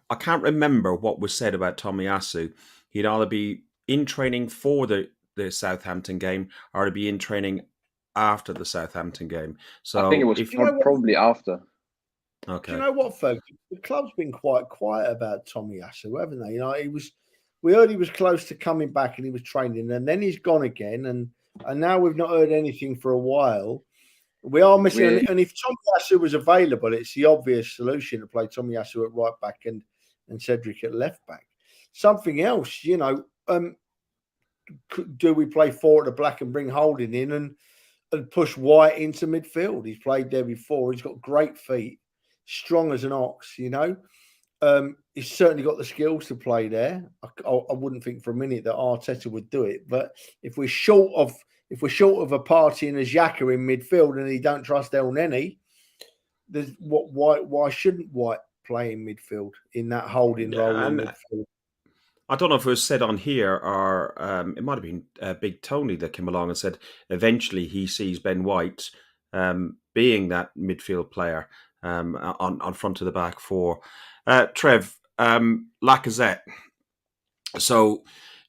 I can't remember what was said about Tomiyasu. He'd either be in training for the Southampton game or he'd be in training after the Southampton game. So I think it was probably after. Okay. Do you know what, folks? The club's been quite quiet about Tomiyasu, haven't they? You know, we heard he was close to coming back and he was training, and then he's gone again, and now we've not heard anything for a while. We are missing, and if Tomiyasu was available, it's the obvious solution to play Tomiyasu at right back and Cedric at left back. Something else, you know, do we play four at the back and bring Holding in and push White into midfield? He's played there before. He's got great feet, strong as an ox, you know. He's certainly got the skills to play there. I wouldn't think for a minute that Arteta would do it, but if we're short of a party and a Xhaka in midfield and he don't trust El Neni, why shouldn't White play in midfield in that holding role in midfield? I don't know if it was said on here or it might have been Big Tony that came along and said eventually he sees Ben White being that midfield player on front of the back four. Trev, Lacazette. So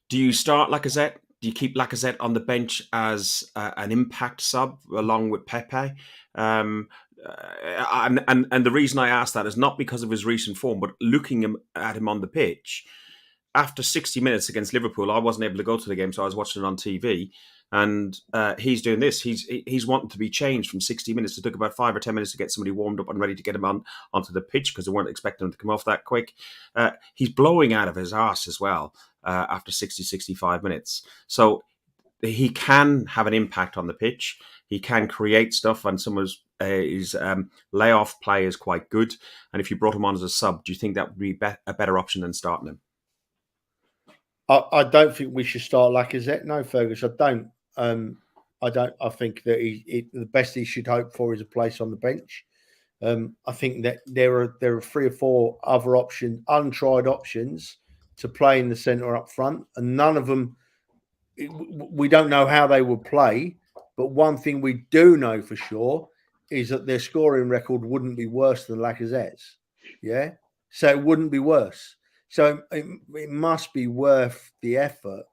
do you start Lacazette? Do you keep Lacazette on the bench as an impact sub along with Pepe? And the reason I ask that is not because of his recent form, but looking at him on the pitch. After 60 minutes against Liverpool, I wasn't able to go to the game, so I was watching it on TV. And he's doing this. He's wanting to be changed from 60 minutes. It took about 5 or 10 minutes to get somebody warmed up and ready to get him onto the pitch because they weren't expecting him to come off that quick. He's blowing out of his arse as well after 60, 65 minutes. So he can have an impact on the pitch. He can create stuff, and some of his layoff play is quite good. And if you brought him on as a sub, do you think that would be a better option than starting him? I don't think we should start Lacazette. No, Fergus, I don't. I think that the best he should hope for is a place on the bench. I think that there are 3 or 4 other options, untried options, to play in the centre up front, and none of them. We don't know how they will play, but one thing we do know for sure is that their scoring record wouldn't be worse than Lacazette's. Yeah, so it wouldn't be worse. So it must be worth the effort.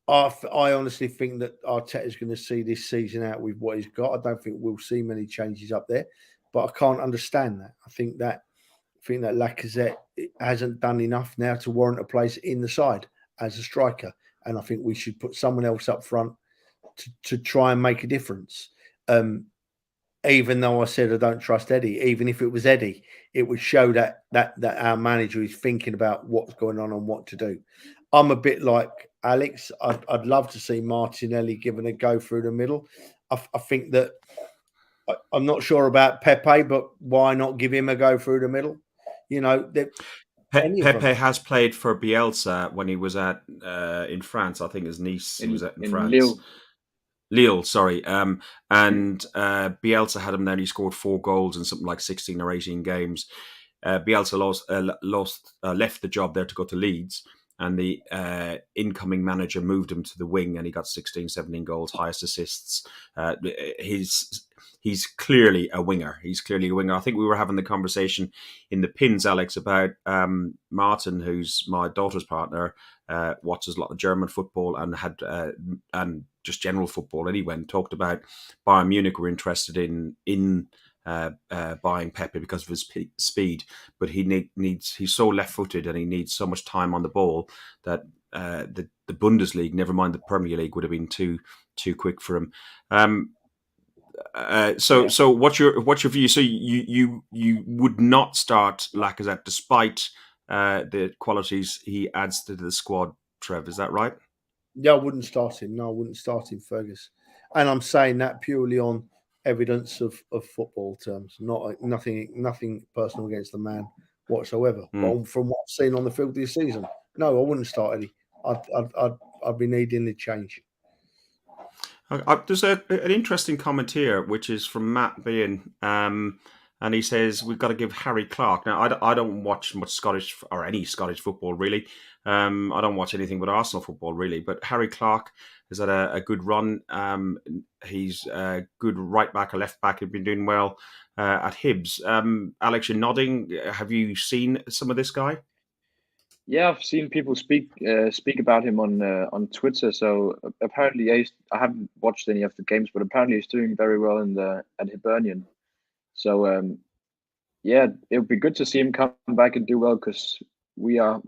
I honestly think that Arteta is going to see this season out with what he's got. I don't think we'll see many changes up there, but I can't understand that. I think that Lacazette hasn't done enough now to warrant a place in the side as a striker, and I think we should put someone else up front to try and make a difference. Even though I said I don't trust Eddie, even if it was Eddie, it would show that our manager is thinking about what's going on and what to do. I'm a bit like Alex. I'd love to see Martinelli given a go through the middle. I think that I'm not sure about Pepe, but why not give him a go through the middle? You know, Pepe has played for Bielsa when he was at in France. I think his niece was in France. Lille, sorry. And Bielsa had him there and he scored 4 goals in something like 16 or 18 games. Bielsa left the job there to go to Leeds, and the incoming manager moved him to the wing, and he got 16, 17 goals, highest assists. He's clearly a winger. I think we were having the conversation in the pins, Alex, about Martin, who's my daughter's partner, watches a lot of German football and just general football anyway, and talked about Bayern Munich were interested in buying Pepe because of his speed, but he's so left-footed and he needs so much time on the ball that the Bundesliga, never mind the Premier League, would have been too quick for him. So what's your view? So you would not start Lacazette despite the qualities he adds to the squad, Trev, is that right? Yeah, I wouldn't start him. No, I wouldn't start him, Fergus. And I'm saying that purely on evidence of football terms, nothing personal against the man whatsoever. But from what I've seen on the field this season, no, I wouldn't start Eddie. I'd be needing the change. There's an interesting comment here, which is from Matt Bean, and he says we've got to give Harry Clarke. Now, I don't watch much Scottish or any Scottish football really. I don't watch anything but Arsenal football really. But Harry Clarke has had a good run. He's a good right back or left back. He's been doing well at Hibs. Alex, you're nodding. Have you seen some of this guy? Yeah, I've seen people speak about him on Twitter. So apparently, I haven't watched any of the games, but apparently he's doing very well at Hibernian. So yeah, it would be good to see him come back and do well, because we are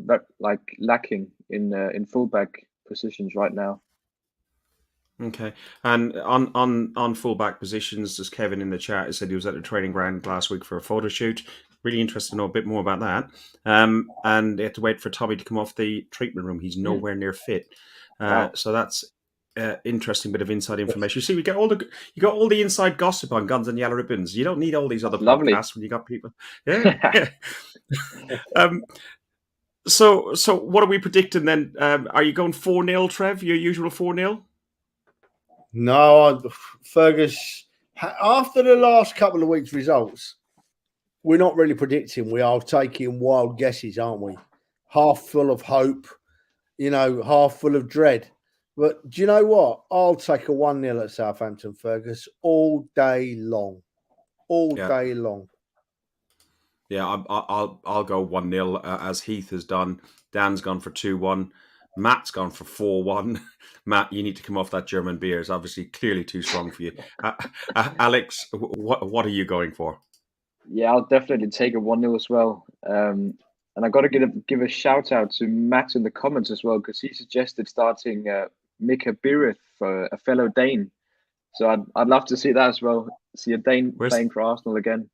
lacking in fullback positions right now. Okay, and on fullback positions, as Kevin in the chat said, he was at the training ground last week for a photo shoot. Really interested to know a bit more about that. And they had to wait for Tommy to come off the treatment room. He's nowhere near fit. Wow. So that's interesting bit of inside information. You see, you got all the inside gossip on Guns and Yellow Ribbons. You don't need all these other podcasts when you got people. Yeah. So what are we predicting then? Are you going 4-0, Trev? Your usual 4-0? No, Fergus. After the last couple of weeks' results, we're not really predicting. We are taking wild guesses, aren't we? Half full of hope, half full of dread. But do you know what? I'll take a 1-0 at Southampton, Fergus, all day long. Day long. Yeah, I'll go 1-0 as Heath has done. Dan's gone for 2-1. Matt's gone for 4-1. Matt, you need to come off that German beer. It's obviously clearly too strong for you. Alex, what are you going for? Yeah, I'll definitely take a 1-0 as well. And I got to give a shout out to Matt in the comments as well, because he suggested starting Mika Birith for a fellow Dane. So I'd love to see that as well. See a Dane playing for Arsenal again.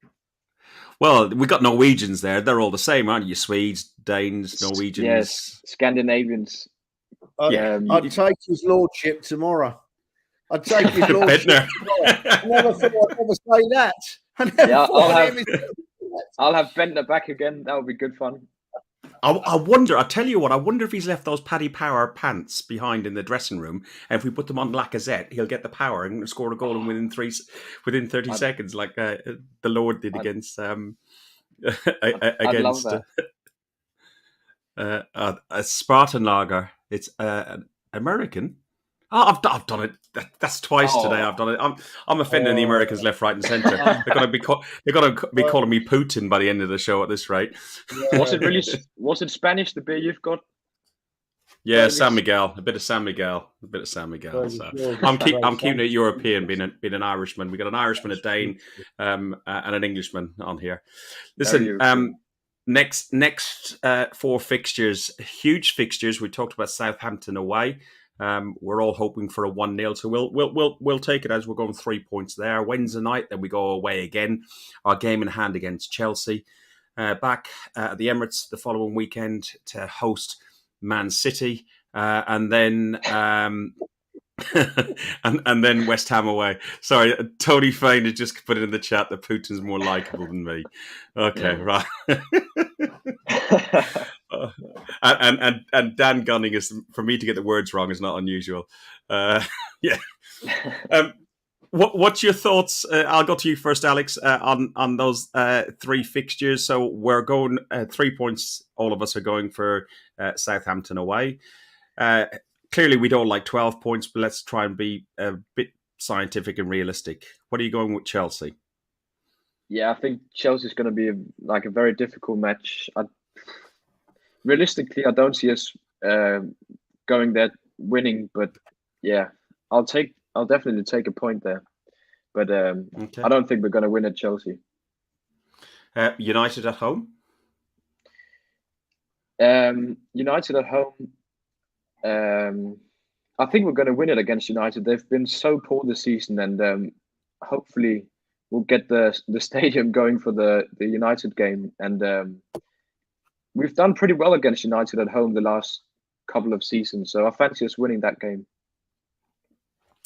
Well, we got Norwegians there. They're all the same, aren't you? Swedes, Danes, Norwegians. Yes, Scandinavians. I'd take his lordship tomorrow. I'd take his lordship tomorrow. I never thought I'd ever say that. I'll have Bentner back again. That would be good fun. I wonder, I tell you what, I wonder if he's left those Paddy Power pants behind in the dressing room, and if we put them on Lacazette, he'll get the power and score a goal within 30 seconds, like the Lord did against a Spartan lager. It's American. Oh, I've done it. That's twice today. I've done it. I'm offending the Americans left, right, and centre. They're going to be calling me Putin by the end of the show at this rate. Yeah. Was it Spanish? The beer you've got? Yeah, San Miguel. A bit of San Miguel. So I'm keeping it European, being an Irishman. We got an Irishman, a Dane, and an Englishman on here. Listen, next 4 fixtures, huge fixtures. We talked about Southampton away. We're all hoping for a 1-0, so we'll take it as we're going 3 points there. Wednesday night, then we go away again. Our game in hand against Chelsea. Back at the Emirates the following weekend to host Man City, and then and then West Ham away. Sorry, Tony Fain has just put it in the chat that Putin's more likeable than me. Okay, right. And Dan Gunning is, for me to get the words wrong is not unusual. Yeah. What's your thoughts? I'll go to you first, Alex, on those three fixtures. So we're going 3 points. All of us are going for Southampton away. Clearly, we don't like 12 points, but let's try and be a bit scientific and realistic. What are you going with Chelsea? Yeah, I think Chelsea's going to be a very difficult match. Realistically, I don't see us going there winning, but yeah, I'll definitely take a point there. But okay. I don't think we're going to win at Chelsea. United at home? United at home. I think we're going to win it against United. They've been so poor this season, and hopefully we'll get the stadium going for the United game. And we've done pretty well against United at home the last couple of seasons, so I fancy us winning that game.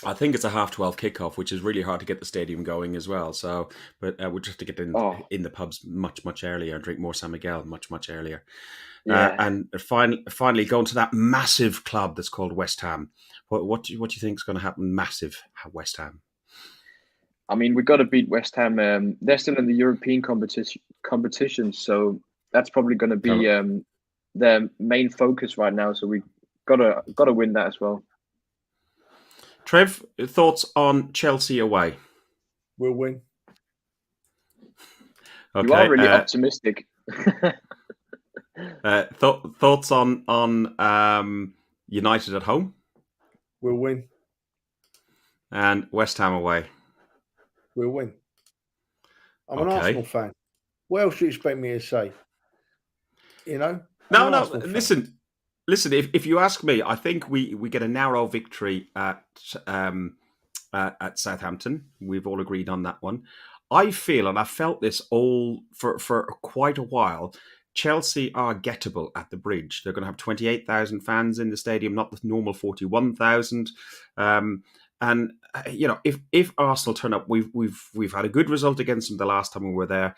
I think it's a 12:30 kickoff, which is really hard to get the stadium going as well. So, but we'll just have to get in the pubs much earlier and drink more San Miguel much earlier. Yeah. And finally, going to that massive club that's called West Ham. What do you think is going to happen? Massive West Ham. I mean, we've got to beat West Ham. They're still in the European competition, so that's probably going to be their main focus right now. So we got to win that as well. Trev, thoughts on Chelsea away? We'll win. Okay, you are really optimistic. Thoughts on United at home? We'll win. And West Ham away? We'll win. I'm an Arsenal fan. What else do you expect me to say? You know? No. Listen. If you ask me, I think we get a narrow victory at Southampton. We've all agreed on that one. I feel, and I've felt this all for quite a while, Chelsea are gettable at the Bridge. They're going to have 28,000 fans in the stadium, not the normal 41,000. And if Arsenal turn up, we've had a good result against them the last time we were there.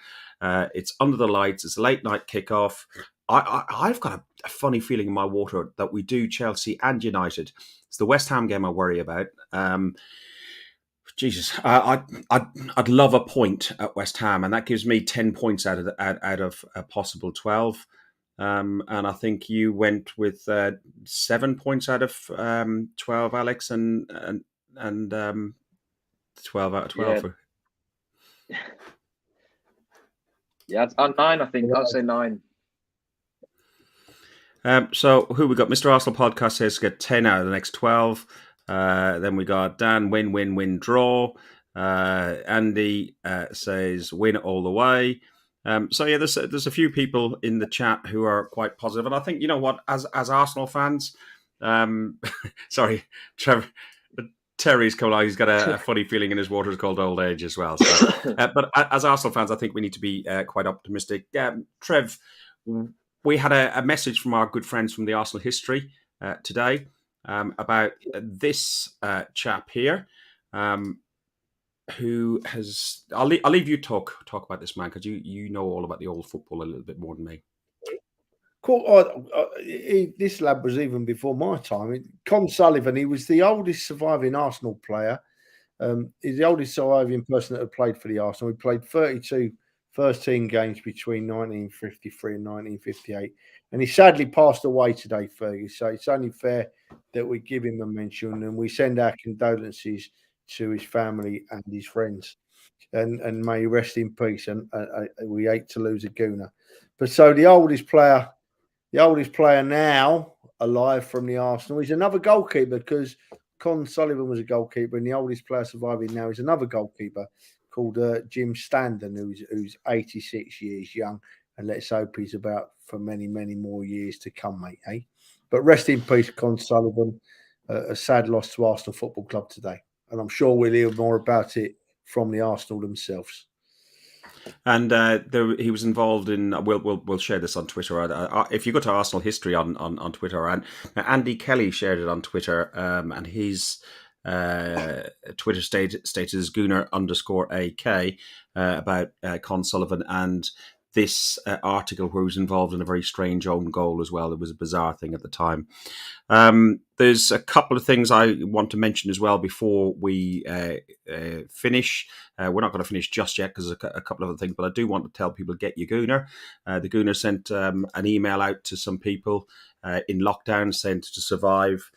It's under the lights. It's a late night kickoff. I've got a funny feeling in my water that we do Chelsea and United. It's the West Ham game I worry about. I'd love a point at West Ham, and that gives me 10 points out of a possible 12. And I think you went with 7 points out of 12, Alex, and 12 out of 12. Yeah, it's 9. I think I'd say 9. So who we got? Mr. Arsenal podcast says get 10 out of the next 12. Then we got Dan, win, draw. Andy says win all the way. So yeah, there's a few people in the chat who are quite positive, and I think, you know what, as Arsenal fans, sorry, Terry's come along. He's got a funny feeling in his water called old age as well. So, but as Arsenal fans, I think we need to be quite optimistic. Trev, we had a message from our good friends from the Arsenal history today about this chap here, who has. I'll leave you talk about this man, because you know all about the old football a little bit more than me. Cool. This lad was even before my time. Con Sullivan. He was the oldest surviving Arsenal player. He's the oldest surviving person that had played for the Arsenal. He played 32 first-team games between 1953 and 1958. And he sadly passed away today, Fergus. So it's only fair that we give him a mention, and we send our condolences to his family and his friends. And may he rest in peace. And we hate to lose a Gooner. But so the oldest player now alive from the Arsenal is another goalkeeper, because Con Sullivan was a goalkeeper, and the oldest player surviving now is another goalkeeper called Jim Standen, who's 86 years young, and let's hope he's about for many, many more years to come, mate. Eh? But rest in peace, Con Sullivan. A sad loss to Arsenal Football Club today, and I'm sure we'll hear more about it from the Arsenal themselves. And he was involved in. We'll share this on Twitter. If you go to Arsenal history on Twitter, and Andy Kelly shared it on Twitter, and his Twitter status is Gooner_AK about Con Sullivan, and this article where he was involved in a very strange own goal as well. It was a bizarre thing at the time. There's a couple of things I want to mention as well before we finish. We're not going to finish just yet because there's a couple of other things, but I do want to tell people to get your Gooner. The Gooner sent an email out to some people in lockdown, sent to survive.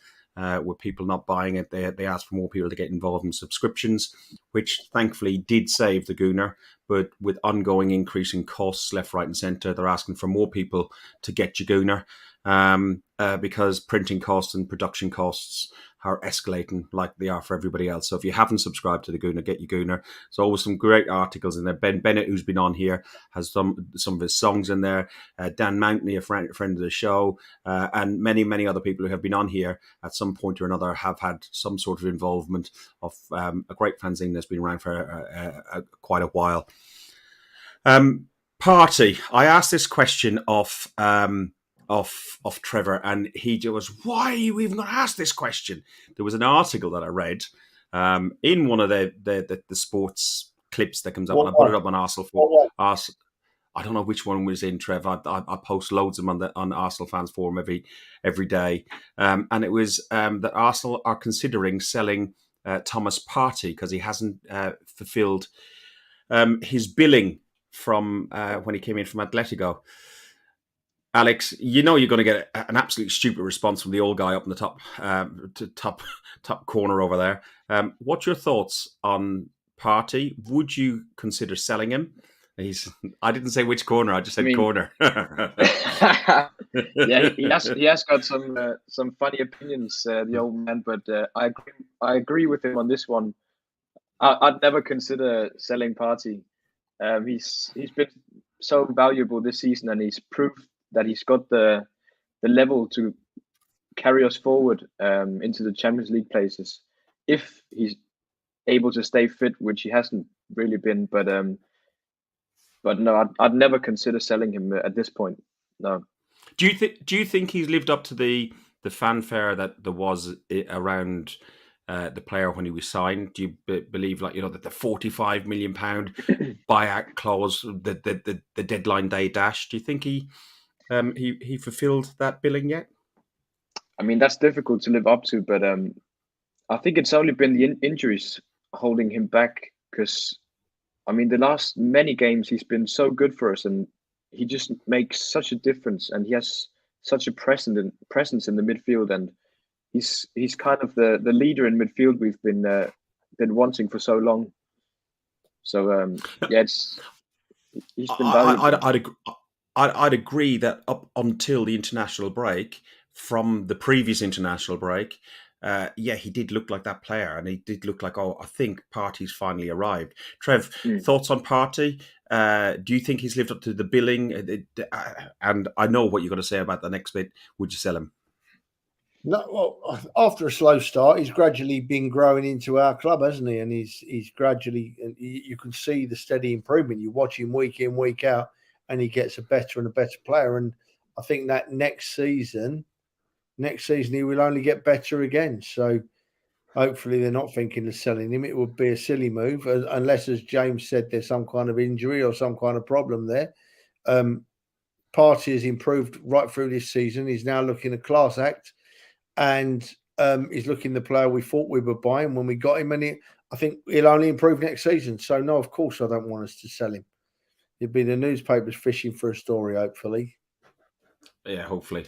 With people not buying it, they asked for more people to get involved in subscriptions, which thankfully did save the Gooner. But with ongoing increase in costs left, right and centre, they're asking for more people to get your Gooner because printing costs and production costs are escalating like they are for everybody else. So if you haven't subscribed to the Gooner, get your Gooner. There's always some great articles in there. Ben Bennett, who's been on here, has some of his songs in there. Dan Mountney, a friend of the show, and many other people who have been on here at some point or another have had some sort of involvement of a great fanzine that's been around for quite a while. Party. I asked this question of Trevor, and he was, why are you even going to ask this question? There was an article that I read in one of the sports clips that comes up, and I put it up on Arsenal Arsenal. I don't know which one was in, Trev. I post loads of them on Arsenal Fans Forum every day, and it was that Arsenal are considering selling Thomas Partey because he hasn't fulfilled his billing from when he came in from Atletico. Alex, you know you're going to get an absolutely stupid response from the old guy up in the top corner over there. What's your thoughts on Partey? Would you consider selling him? I didn't say which corner. I just said corner. Yeah, he has got some funny opinions, the old man. But I agree with him on this one. I'd never consider selling Partey. He's been so valuable this season, and he's proved that he's got the level to carry us forward into the Champions League places if he's able to stay fit, which he hasn't really been. But no, I'd never consider selling him at this point. No. Do you think he's lived up to the fanfare that there was around the player when he was signed? Do you believe, like, that the £45 million buyout clause, the deadline day dash? Do you think he fulfilled that billing yet? I mean, that's difficult to live up to, but I think it's only been the injuries holding him back. Because, I mean, the last many games he's been so good for us, and he just makes such a difference, and he has such a presence in the midfield, and he's kind of the leader in midfield we've been wanting for so long. So he's been valuable. I'd agree that up until the international break, from the previous international break, he did look like that player, and he did look like, I think Partey's finally arrived. Trev, thoughts on Partey? Do you think he's lived up to the billing? And I know what you're going to say about the next bit. Would you sell him? No, well, after a slow start, he's gradually been growing into our club, hasn't he? And he's gradually, you can see the steady improvement. You watch him week in, week out, and he gets a better and a better player. And I think that next season he will only get better again. So hopefully they're not thinking of selling him. It would be a silly move, unless, as James said, there's some kind of injury or some kind of problem there. Partey has improved right through this season. He's now looking a class act, and he's looking the player we thought we were buying when we got him. And I think he'll only improve next season. So no, of course I don't want us to sell him. It'd be the newspapers fishing for a story, hopefully. Yeah, hopefully.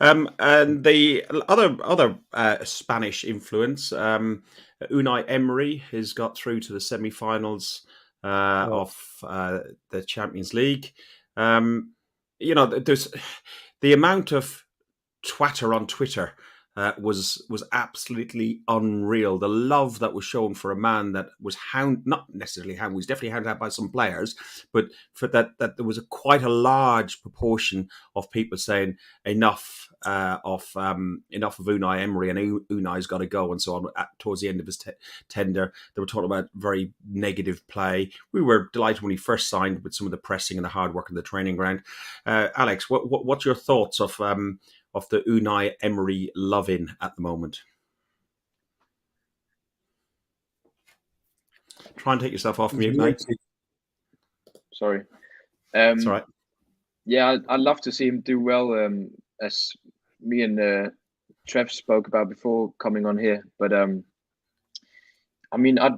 And the other Spanish influence, Unai Emery has got through to the semi-finals of the Champions League. There's the amount of twatter on Twitter was absolutely unreal. The love that was shown for a man that was not necessarily he was definitely hounded out by some players, but for that there was quite a large proportion of people saying enough of Unai Emery, and Unai's got to go, and so on. Towards the end of his tender, they were talking about very negative play. We were delighted when he first signed with some of the pressing and the hard work in the training ground. Alex, what's your thoughts of the Unai Emery loving at the moment? Try and take yourself off mute, mate. Sorry. That's all right. Yeah, I'd love to see him do well, as me and Trev spoke about before coming on here. But I mean, I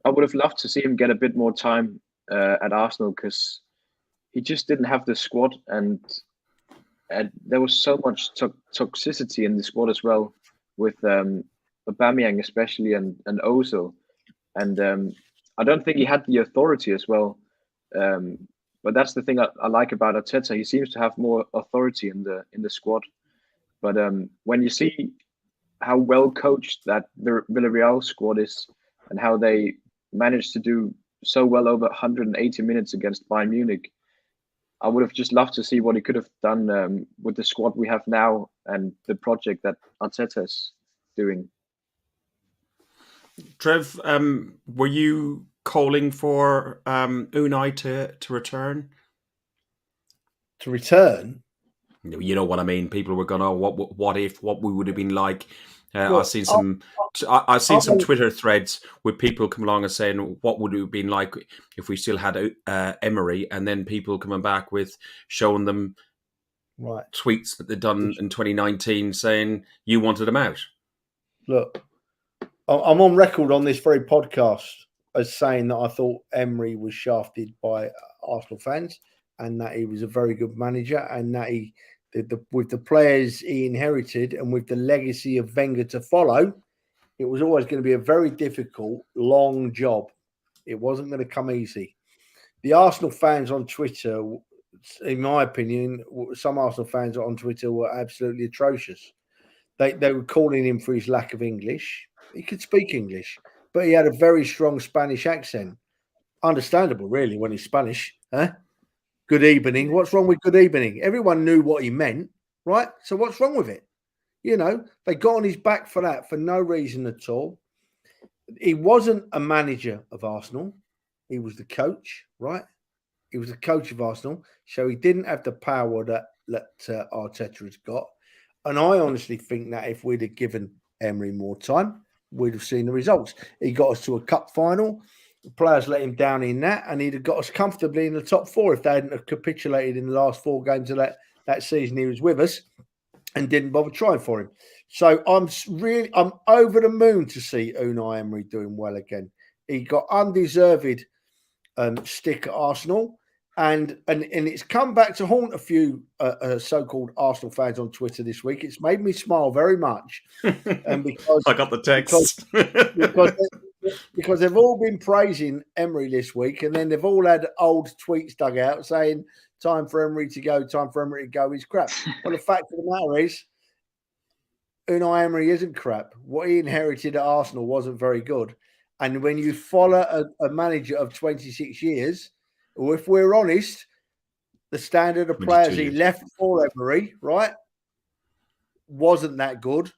would have loved to see him get a bit more time at Arsenal, because he just didn't have the squad, and there was so much toxicity in the squad as well, with Aubameyang especially, and Ozil, and I don't think he had the authority as well. But that's the thing I like about Arteta. He seems to have more authority in the squad. But when you see how well coached that Villarreal squad is, and how they managed to do so well over 180 minutes against Bayern Munich, I would have just loved to see what he could have done with the squad we have now and the project that Arteta is doing. Trev, were you calling for Unai to return? To return? You know what I mean. People were going, "Oh, what if? What we would have been like?" Well, I've seen some Twitter threads with people come along and saying, "What would it have been like if we still had Emery?" And then people coming back with showing them tweets that they'd done in 2019 saying you wanted him out. Look, I'm on record on this very podcast as saying that I thought Emery was shafted by Arsenal fans, and that he was a very good manager, and that he, with the players he inherited and with the legacy of Wenger to follow, it was always going to be a very difficult, long job. It wasn't going to come easy. The Arsenal fans on Twitter, in my opinion, some Arsenal fans on Twitter were absolutely atrocious. They were calling him for his lack of English. He could speak English, but he had a very strong Spanish accent. Understandable, really, when he's Spanish. Huh? Good evening. What's wrong with good evening? Everyone knew what he meant, right? So what's wrong with it? You know, they got on his back for that for no reason at all. He wasn't a manager of Arsenal. He was the coach, right? He was the coach of Arsenal. So he didn't have the power that Arteta has got. And I honestly think that if we'd have given Emery more time, we'd have seen the results. He got us to a cup final. The players let him down in that, and he'd have got us comfortably in the top four if they hadn't have capitulated in the last 4 games of that season he was with us and didn't bother trying for him. So I'm over the moon to see Unai Emery doing well again. He got undeserved stick at Arsenal, and it's come back to haunt a few so-called Arsenal fans on Twitter this week. It's made me smile very much, and because I got the text because they've all been praising Emery this week, and then they've all had old tweets dug out saying time for Emery to go, is crap. Well, the fact of the matter is, Unai Emery isn't crap. What he inherited at Arsenal wasn't very good. And when you follow a manager of 26 years, or if we're honest, the standard of players he left for Emery, right, wasn't that good,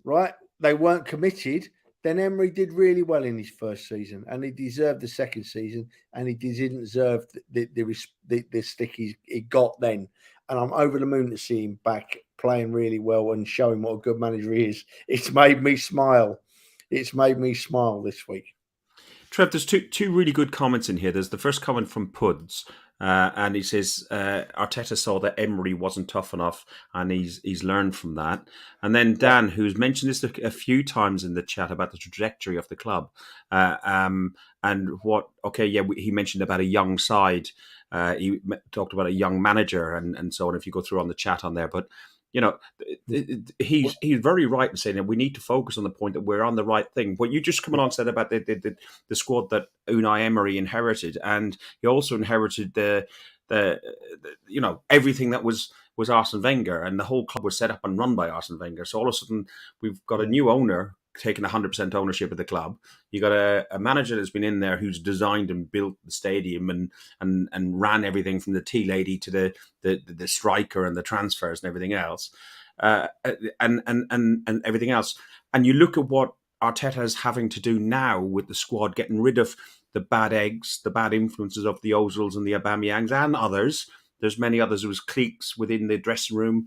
right? They weren't committed. Then Emery did really well in his first season, and he deserved the second season, and he didn't deserve the stick he got then. And I'm over the moon to see him back playing really well and showing what a good manager he is. It's made me smile. It's made me smile this week. Trev, there's two really good comments in here. There's the first comment from Puds, and he says Arteta saw that Emery wasn't tough enough, and he's learned from that. And then Dan, who's mentioned this a few times in the chat about the trajectory of the club, and he mentioned about a young side. He talked about a young manager and so on. If you go through on the chat on there, but. You know, he's very right in saying that we need to focus on the point that we're on the right thing. What you just come along and said about the squad that Unai Emery inherited, and he also inherited the everything that was Arsene Wenger, and the whole club was set up and run by Arsene Wenger. So all of a sudden we've got a new owner taking 100% ownership of the club. You got a manager that's been in there who's designed and built the stadium and ran everything from the tea lady to the striker and the transfers and everything else, and everything else. And you look at what Arteta is having to do now with the squad, getting rid of the bad eggs, the bad influences of the Ozils and the Aubameyangs and others. There's many others. There was cliques within the dressing room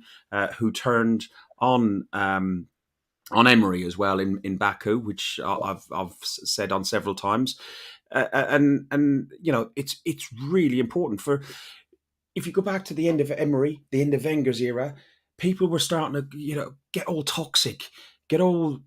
who turned on Emery as well in Baku, which I've said on several times, and you know it's really important for if you go back to the end of Emery, the end of Wenger's era, people were starting to, get all toxic, get all,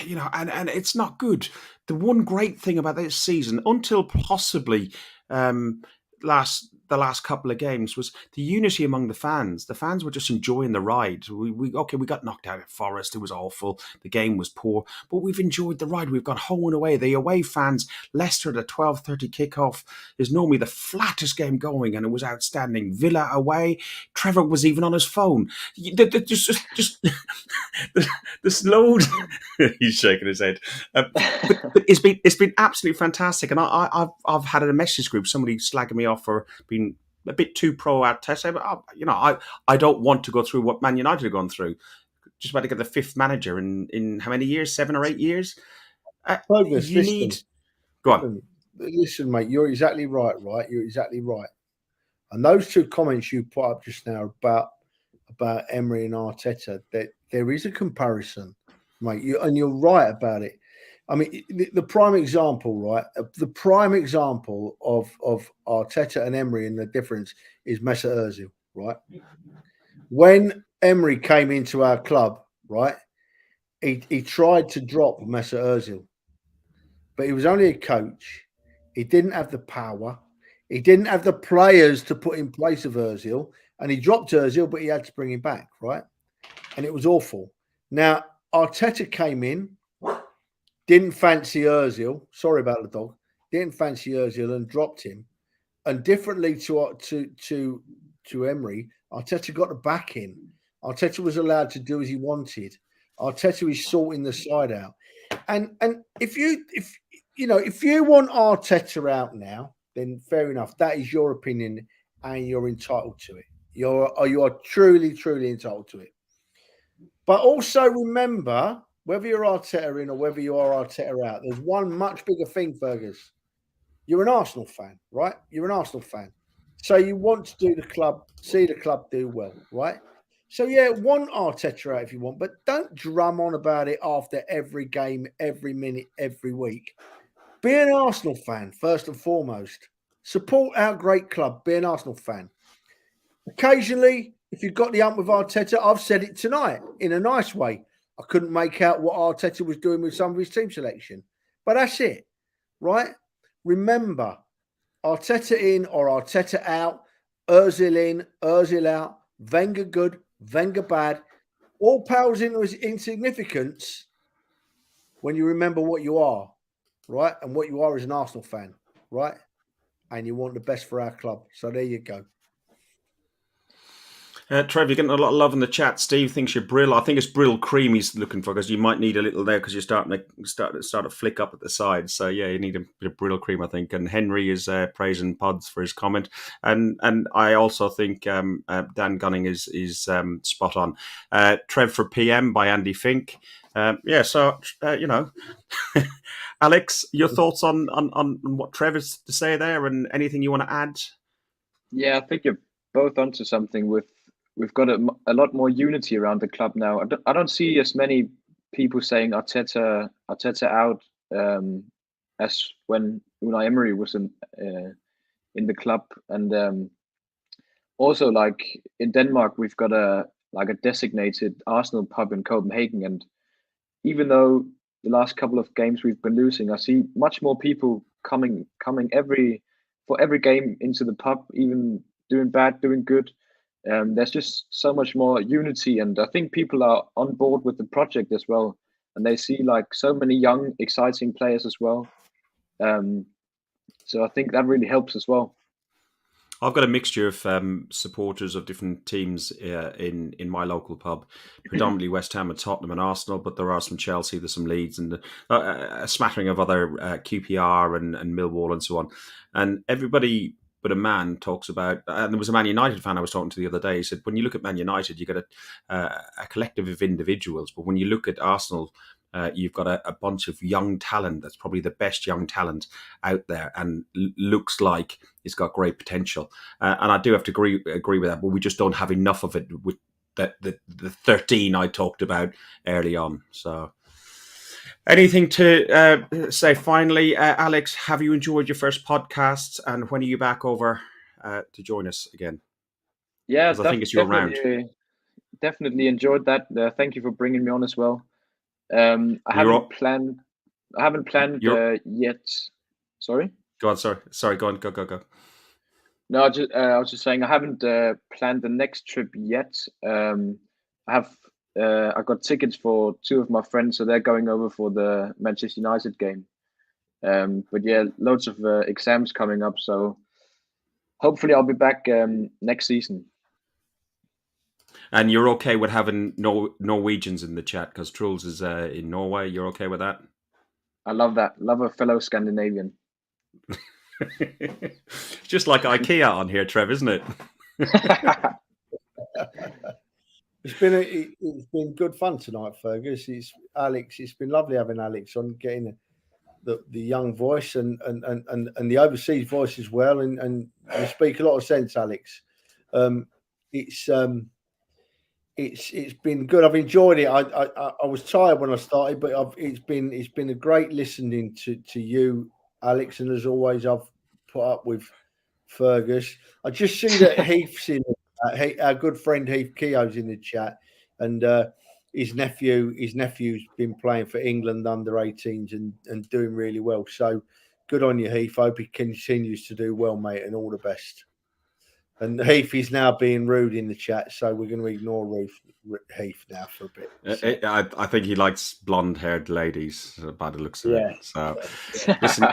and it's not good. The one great thing about this season, until possibly the last couple of games, was the unity among the fans. The fans were just enjoying the ride. We got knocked out at Forest. It was awful. The game was poor, but we've enjoyed the ride. We've gone home and away. The away fans, Leicester at a 12:30 kickoff is normally the flattest game going, and it was outstanding. Villa away, Trevor was even on his phone. Just there's loads. He's shaking his head. But it's been absolutely fantastic, and I've had in a message group somebody slagging me off for being a bit too pro Arteta, but I don't want to go through what Man United have gone through. Just about to get the fifth manager in how many years? 7 or 8 years. Fergus, Go on. Listen, mate. You're exactly right. You're exactly right. And those two comments you put up just now about Emery and Arteta, that there is a comparison, mate. You're right about it. I mean, the prime example, right? The prime example of Arteta and Emery and the difference is Mesut Ozil, right? When Emery came into our club, right, he tried to drop Mesut Ozil, but he was only a coach. He didn't have the power. He didn't have the players to put in place of Ozil, and he dropped Ozil, but he had to bring him back, right? And it was awful. Now, Arteta came in, didn't fancy Ozil. Sorry about the dog. Didn't fancy Ozil and dropped him. And differently to Emery, Arteta got the back in. Arteta was allowed to do as he wanted. Arteta is sorting the side out. And if you want Arteta out now, then fair enough. That is your opinion, and you're entitled to it. You are truly, truly entitled to it. But also remember, whether you're Arteta in or whether you are Arteta out, there's one much bigger thing, Fergus. You're an Arsenal fan, right? You're an Arsenal fan. So you want to see the club do well, right? So, yeah, want Arteta out if you want, but don't drum on about it after every game, every minute, every week. Be an Arsenal fan, first and foremost. Support our great club. Be an Arsenal fan. Occasionally, if you've got the hump with Arteta, I've said it tonight in a nice way. I couldn't make out what Arteta was doing with some of his team selection. But that's it, right? Remember, Arteta in or Arteta out, Ozil in, Ozil out, Wenger good, Wenger bad, all pales into his insignificance when you remember what you are, right? And what you are as an Arsenal fan, right? And you want the best for our club. So there you go. Trev, you're getting a lot of love in the chat. Steve thinks you're Brill. I think it's Brill Cream he's looking for, because you might need a little there because you're starting to flick up at the side. So yeah, you need a bit of Brill Cream, I think. And Henry is praising Pods for his comment, and I also think Dan Gunning is spot on. Trev for PM by Andy Fink. Alex, your thoughts on what Trev has to say there, and anything you want to add? Yeah, I think you're both onto something. We've got a lot more unity around the club now. I don't see as many people saying Arteta out as when Unai Emery was in the club. And also, like in Denmark, we've got a designated Arsenal pub in Copenhagen. And even though the last couple of games we've been losing, I see much more people coming for every game into the pub, even doing bad, doing good. There's just so much more unity, and I think people are on board with the project as well, and they see like so many young, exciting players as well. So I think that really helps as well. I've got a mixture of supporters of different teams in my local pub, predominantly West Ham and Tottenham and Arsenal, but there are some Chelsea, there's some Leeds, and a smattering of other QPR and Millwall and so on. And everybody but a man talks about, and there was a Man United fan I was talking to the other day. He said, when you look at Man United, you get a collective of individuals, but when you look at Arsenal, you've got a bunch of young talent that's probably the best young talent out there, and looks like it's got great potential. And I do have to agree with that, but we just don't have enough of it with the 13 I talked about early on. So anything to say finally, Alex, have you enjoyed your first podcast, and when are you back over to join us again? Yeah, because I think it's your round. Definitely enjoyed that. Thank you for bringing me on as well. I haven't planned yet. Sorry. Go on. Sorry. Go on. Go. No, I was just saying I haven't planned the next trip yet. I got tickets for 2 of my friends, so they're going over for the Manchester United game. But yeah, loads of exams coming up, so hopefully I'll be back next season. And you're okay with having Norwegians in the chat because Truls is in Norway. You're okay with that? I love that. Love a fellow Scandinavian. Just like IKEA on here, Trev, isn't it? It's been good fun tonight, Fergus. It's been lovely having Alex on, getting the young voice and the overseas voice as well, and you speak a lot of sense, Alex. It's been good. I've enjoyed it. I was tired when I started, but it's been a great listening to you, Alex, and as always, I've put up with Fergus. I just see that Heath's in. Our good friend Heath Keogh's in the chat, and his nephew's been playing for England under 18s and doing really well. So good on you, Heath. Hope he continues to do well, mate, and all the best. And Heath is now being rude in the chat, so we're going to ignore Heath now for a bit. So. I think he likes blonde-haired ladies by the looks of it. So, listen,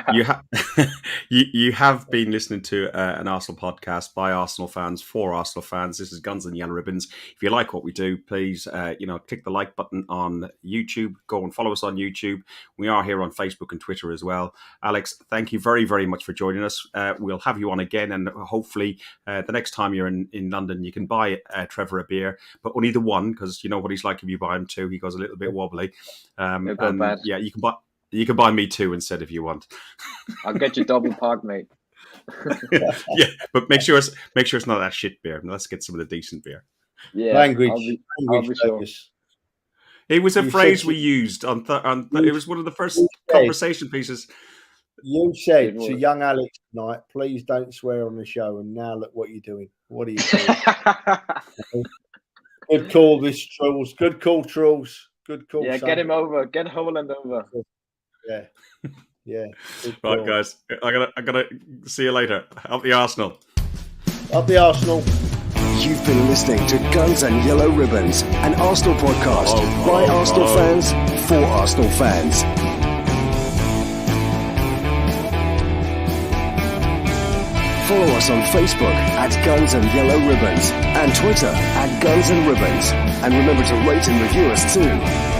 you have been listening to an Arsenal podcast by Arsenal fans for Arsenal fans. This is Guns and Yellow Ribbons. If you like what we do, please, click the like button on YouTube. Go and follow us on YouTube. We are here on Facebook and Twitter as well. Alex, thank you very, very much for joining us. We'll have you on again, and hopefully the next time you're in London, you can buy Trevor a beer, but only the one, because you know what he's like if you buy him 2. He goes a little bit wobbly. Bad. Yeah, you can buy me 2 instead if you want. I'll get you double park, mate. Yeah, but make sure it's not that shit beer. Let's get some of the decent beer. Yeah, language. I'll be sure. It was a phrase we used on it was one of the first conversation pieces. You said to young Alex tonight, please don't swear on the show, and now look what you're doing. What are you doing? Good call, this Truls. Good call, Truls. Good call. Yeah, son. Get him over. Get Holland over. Yeah. Right, guys. I gotta see you later. Up the Arsenal. Up the Arsenal. You've been listening to Guns and Yellow Ribbons, an Arsenal podcast by Arsenal fans for Arsenal fans. Follow us on Facebook at Guns and Yellow Ribbons and Twitter at Guns and Ribbons. And remember to rate and review us too.